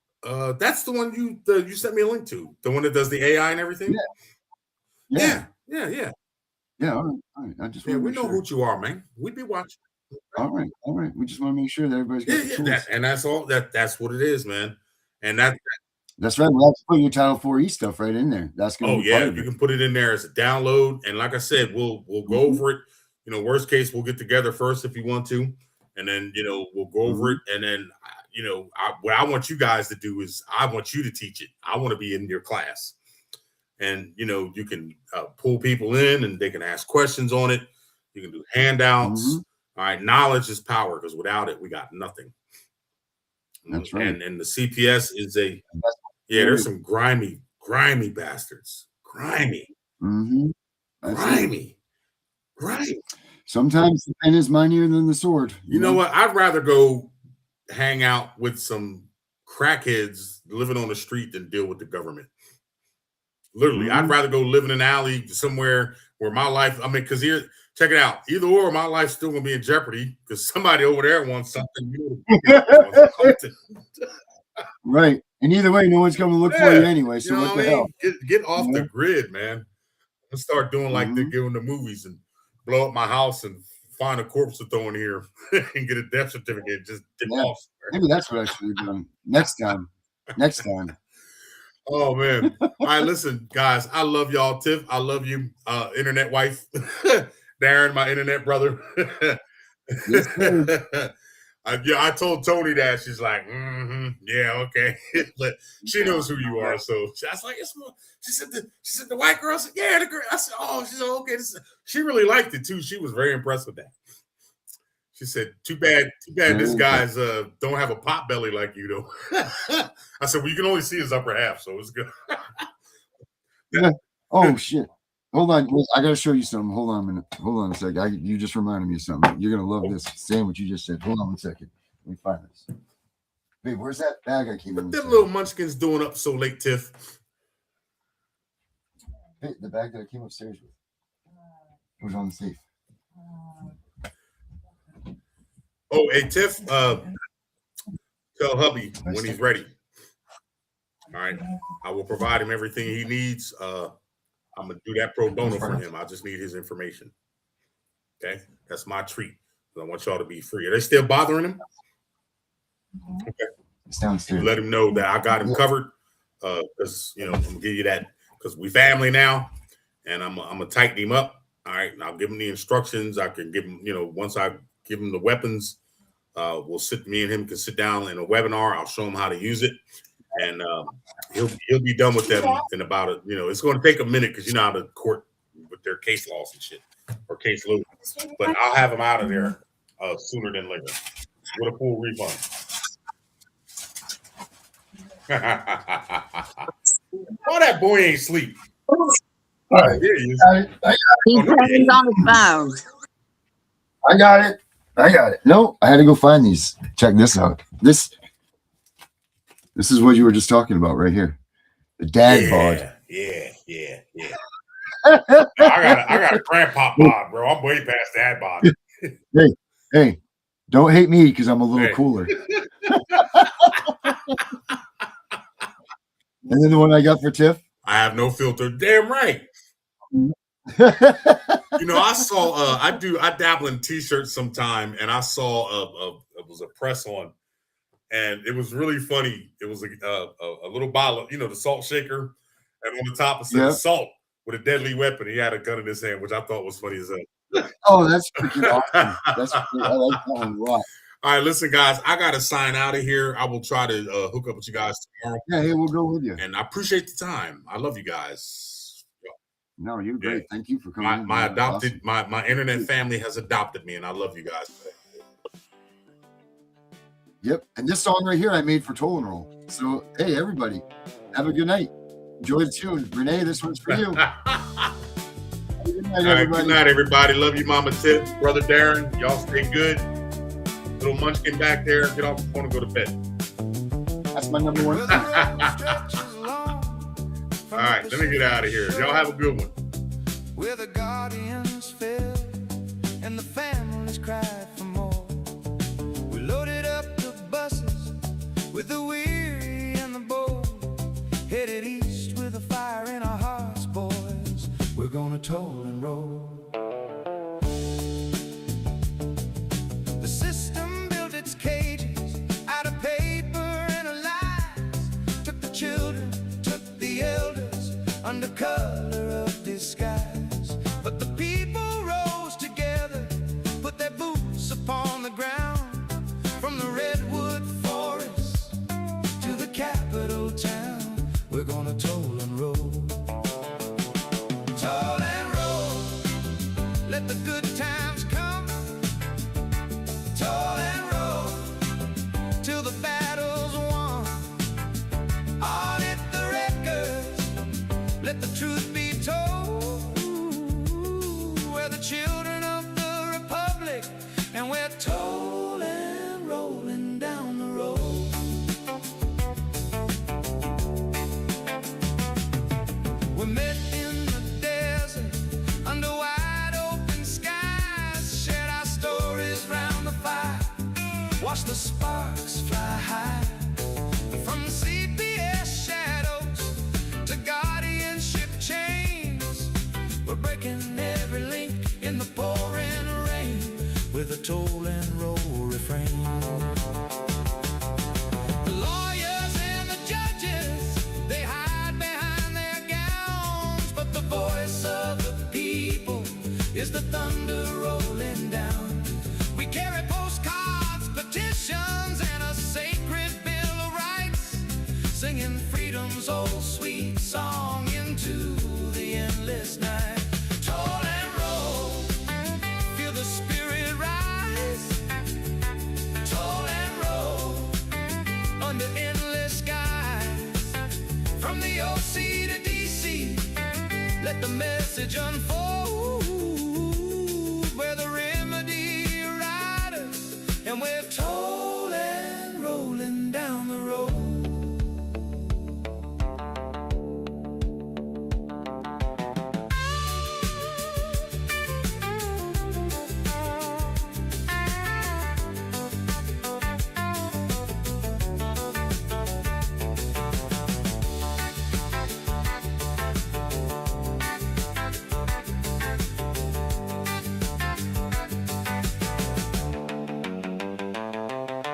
That's the one you sent me a link to, the one that does the AI and everything. Yeah. All right. I just we know who you are, man. We be watching. All right. We just want to make sure that everybody's got the tools. That's all. That's what it is, man. And that's right. We'll have to put your Title 4E stuff right in there. That's going to be part of it. You can put it in there as a download. And like I said, we'll go over it. You know, worst case, we'll get together first if you want to, and then, you know, we'll go over it. And then, you know, what I want you guys to do is I want you to teach it. I want to be in your class. And, you know, you can pull people in and they can ask questions on it. You can do handouts. All right. Knowledge is power, because without it, we got nothing. That's right. And the CPS is there's some grimy bastards. Grimy. Grimy. Sometimes the pen is mightier than the sword. You know what? I'd rather go hang out with some crackheads living on the street than deal with the government. Literally, I'd rather go live in an alley somewhere where my life, I mean, because here, check it out. Either or, my life's still going to be in jeopardy because somebody over there wants something. Right. And either way, no one's coming to look for you anyway. So what the hell? Get off the grid, man. Let's start doing like they do in the movies and blow up my house and find a corpse to throw in here and get a death certificate. Just get off. Maybe that's what I should have done next time. Oh man. All right, listen, guys. I love y'all. Tiff, I love you. Internet wife. Darren, my internet brother. I told Tony that. She's like, yeah, okay. But she knows who you are. So I was like, she said the white girl. I said, yeah, the girl. I said, oh, she said, okay. She really liked it too. She was very impressed with that. She said, too bad this guy's don't have a pot belly like you do. I said, well, you can only see his upper half, so it's good. Oh shit. Hold on. I gotta show you something. Hold on a minute. Hold on a second. You just reminded me of something. You're gonna love this. Sam, what you just said. Hold on 1 second. Let me find this. Babe, where's that bag I came in with? What them little munchkins doing up so late, Tiff? Hey, the bag that I came upstairs with. It was on the safe. Oh, hey, Tiff, tell hubby when he's ready. All right. I will provide him everything he needs. I'm going to do that pro bono for him. I just need his information. Okay. That's my treat. I want y'all to be free. Are they still bothering him? Okay. It's downstairs. Let him know that I got him covered. Because, you know, I'm going to give you that because we family now. And I'm going to tighten him up. All right. And I'll give him the instructions. I can give him, you know, once I give him the weapons, me and him can sit down in a webinar. I'll show him how to use it. And he'll be done with them in about it's going to take a minute because you know how the court with their case laws and shit or case load. But I'll have him out of there sooner than later with a full refund. Oh, that boy ain't sleep. All right. There he is. He's on his phone. I got it. No, I had to go find these. Check this out. This is what you were just talking about right here. The dad bod. Yeah. I got a grandpa bod, bro. I'm way past dad bod. Hey, don't hate me because I'm a little cooler. And then the one I got for Tiff. I have no filter. Damn right. You know, I saw I dabble in t-shirts sometime, and I saw it was a press on, and it was really funny. It was a little bottle, you know, the salt shaker, and on the top it said salt with a deadly weapon. He had a gun in his hand, which I thought was funny as hell. Oh, that's freaking awesome. That's great. I like that one a lot. All right, listen, guys, I got to sign out of here. I will try to hook up with you guys tomorrow. Yeah, hey, we'll go with you. And I appreciate the time. I love you guys. No, you're great. Yeah. Thank you for coming. My adopted, awesome. my internet family has adopted me, and I love you guys. Yep. And this song right here I made for Toll and Roll. So, hey, everybody, have a good night. Enjoy the tune. Renee, this one's for you. Good night, good night, everybody. Love you, Mama Tiff, Brother Darren. Y'all stay good. Little munchkin back there. Get off the phone and go to bed. That's my number one. All right, let me get out of here. Y'all have a good one. Where the guardians fell and the families cried for more. We loaded up the buses with the weary and the bold, headed east with a fire in our hearts, boys. We're gonna toll and roll. The system built its cages out of paper and lies, took the children, took the elders under color of disguise. But the people rose together, put their boots upon the ground, from the redwood forest to the capital town. We're gonna toll and roll. Toll and roll, let the good times come. Toll and roll till the battle's won. Audit the records, let the truth be told. We're the children of the Republic, and we're tolling, rolling down the road. We met in the desert under wide open skies, shared our stories round the fire, watched the sparks fly high. From CPS shadows to guardianship chains, we're breaking every link in the pouring rain with a toll and roll refrain. The lawyers and the judges, they hide behind their gowns, but the voice of the people is the thunder rolling down. We carry postcards, petitions, and a sacred bill of rights, singing freedom's old sweet song into the endless night. Toll and roll, feel the spirit rise. Toll and roll, under endless skies. From the OC to DC, let the message unfold. We're the remedy riders, and we're tolling, rolling down the road.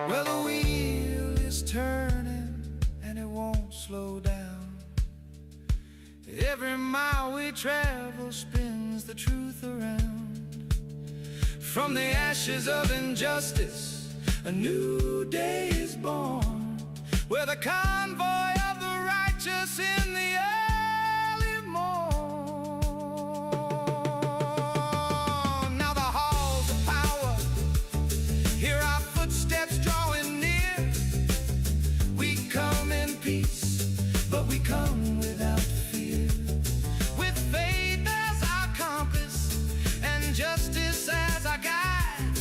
Well, the wheel is turning and it won't slow down. Every mile we travel spins the truth around. From the ashes of injustice, a new day is born. We're the convoy of the righteous in the early morn. Now the halls of power, hear our footsteps drawing near. We come in peace, but we come without fear. With faith as our compass and justice as our guide,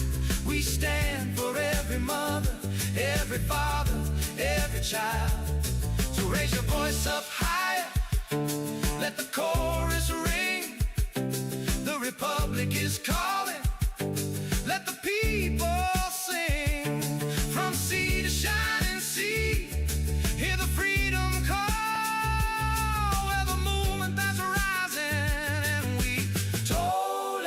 we stand for every mother, every father, every child. So raise your voice up higher, let the chorus ring. The Republic is calling, let the people sing. From sea to shining sea, hear the freedom call. We're the movement that's rising, and we toll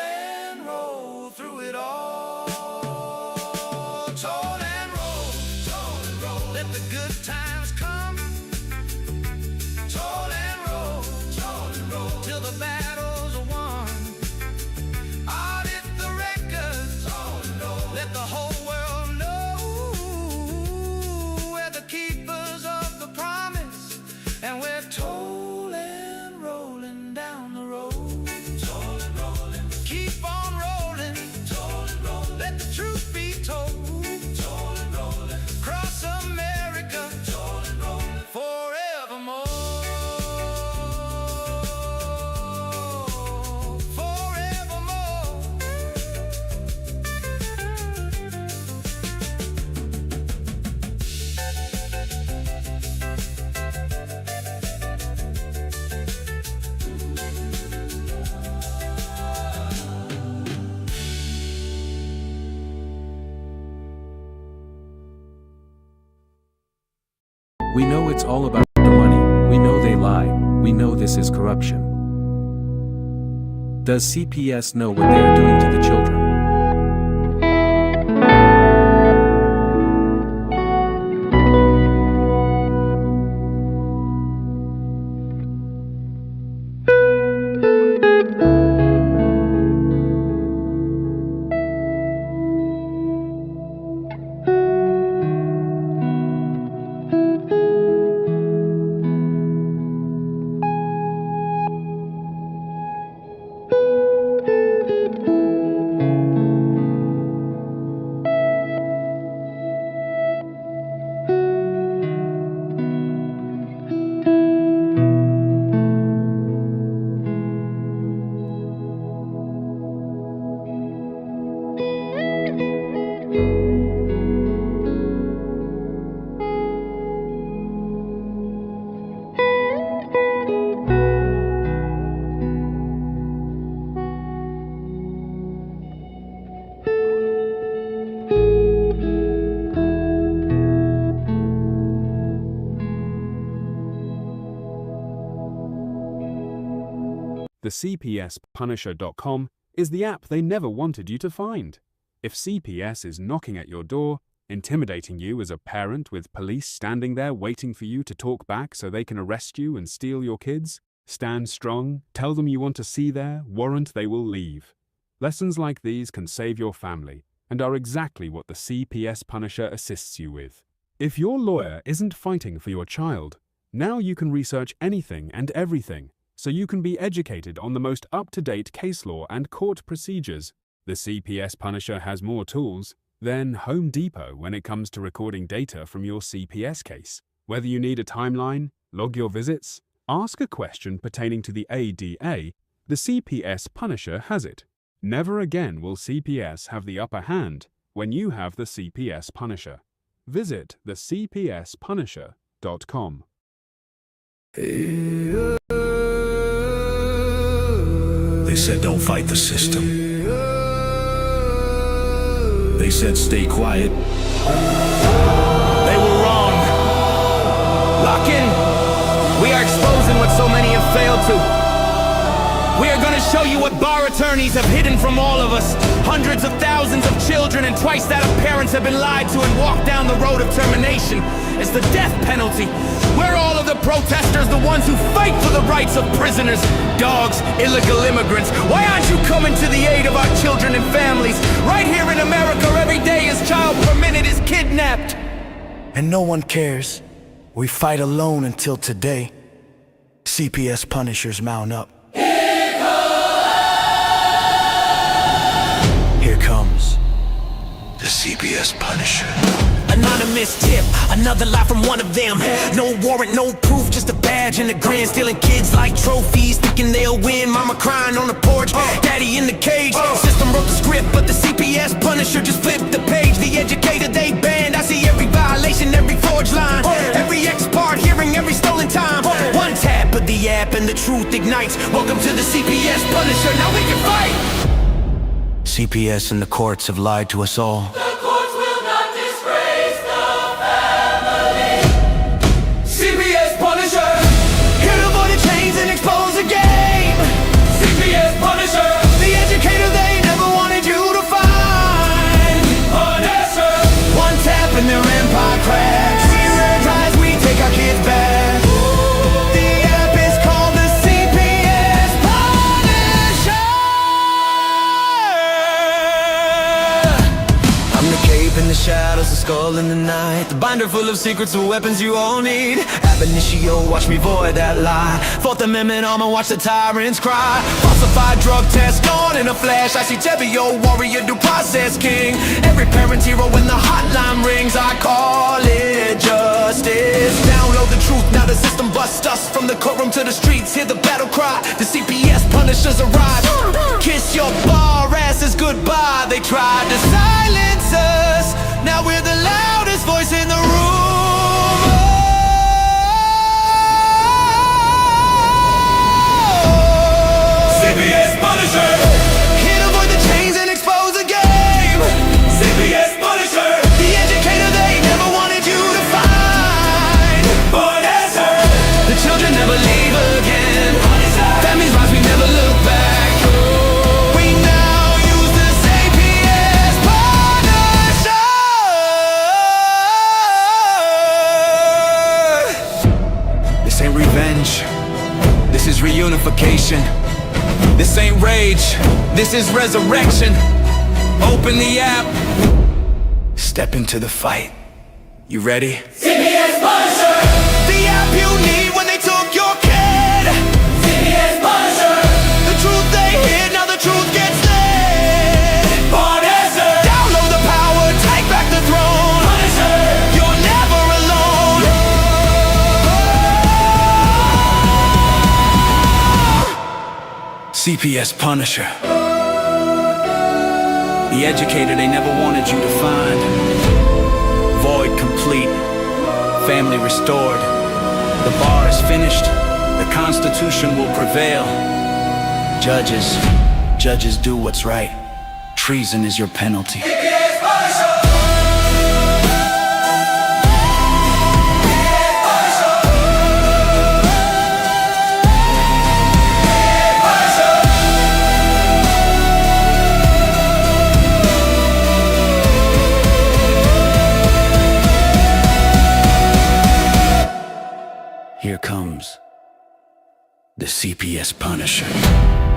We know it's all about the money. We know they lie. We know this is corruption. Does CPS know what they are doing to the children? The CPSPunisher.com is the app they never wanted you to find. If CPS is knocking at your door, intimidating you as a parent with police standing there waiting for you to talk back so they can arrest you and steal your kids, stand strong, tell them you want to see their warrant, they will leave. Lessons like these can save your family and are exactly what the CPS Punisher assists you with. If your lawyer isn't fighting for your child, now you can research anything and everything, so you can be educated on the most up-to-date case law and court procedures. The CPS Punisher has more tools than Home Depot when it comes to recording data from your CPS case. Whether you need a timeline, log your visits, ask a question pertaining to the ADA, the CPS Punisher has it. Never again will CPS have the upper hand when you have the CPS Punisher. Visit the CPSPunisher.com. They said don't fight the system. They said stay quiet. They were wrong. Lock in. We are exposing what so many have failed to. We are going to show you what bar attorneys have hidden from all of us. Hundreds of thousands of children and twice that of parents have been lied to and walked down the road of termination. It's the death penalty. We're all of the protesters, the ones who fight for the rights of prisoners, dogs, illegal immigrants. Why aren't you coming to the aid of our children and families? Right here in America, every day a child per minute is kidnapped. And no one cares. We fight alone until today. CPS Punishers mount up. Here comes the CPS Punisher. Anonymous tip, another lie from one of them. No warrant, no proof, just a badge and a grin. Stealing kids like trophies, thinking they'll win. Mama crying on the porch, daddy in the cage. System wrote the script, but the CPS Punisher just flipped the page. The educator they banned, I see every violation, every forged line, every ex-part hearing, every stolen time. One tap of the app and the truth ignites. Welcome to the CPS Punisher, now we can fight. CPS and the courts have lied to us all. The courts will not disgrace the family. CPS Punisher, here to avoid the chains and expose the game. CPS Punisher, the educator they never wanted you to find. Punisher, one tap and their empire cracks. We rise, we take our kids back. The app is called the CPS Punisher. I'm the cape in the shadows, the skull in the night, the binder full of secrets and weapons you all need. Ab initio, watch me void that lie. Fourth Amendment armor, watch the tyrants cry. Falsified drug test gone in a flash. I see Tevio, warrior, due process king. Every parent's hero when the hotline rings. I call it justice. Download the truth, now the system busts us. From the courtroom to the streets, hear the battle cry. The CPS Punishers arrive. Kiss your bar asses goodbye. They tried to silence us, now we're the loudest voice in the room. CPS Punisher, here to avoid the chains and expose the game. CPS Punisher, the educator they never wanted you to find. stage. This is resurrection. Open the app. Step into the fight. You ready? CPS Punisher! The app you need when they took your kid. CPS Punisher! The truth they hid, now the truth gets lit. Punisher! Download the power, take back the throne. Punisher! You're never alone. CPS Punisher. The educator they never wanted you to find. Void complete. Family restored. The bar is finished. The Constitution will prevail. Judges do what's right. Treason is your penalty. CPS Punisher! Here comes the CPS Punisher.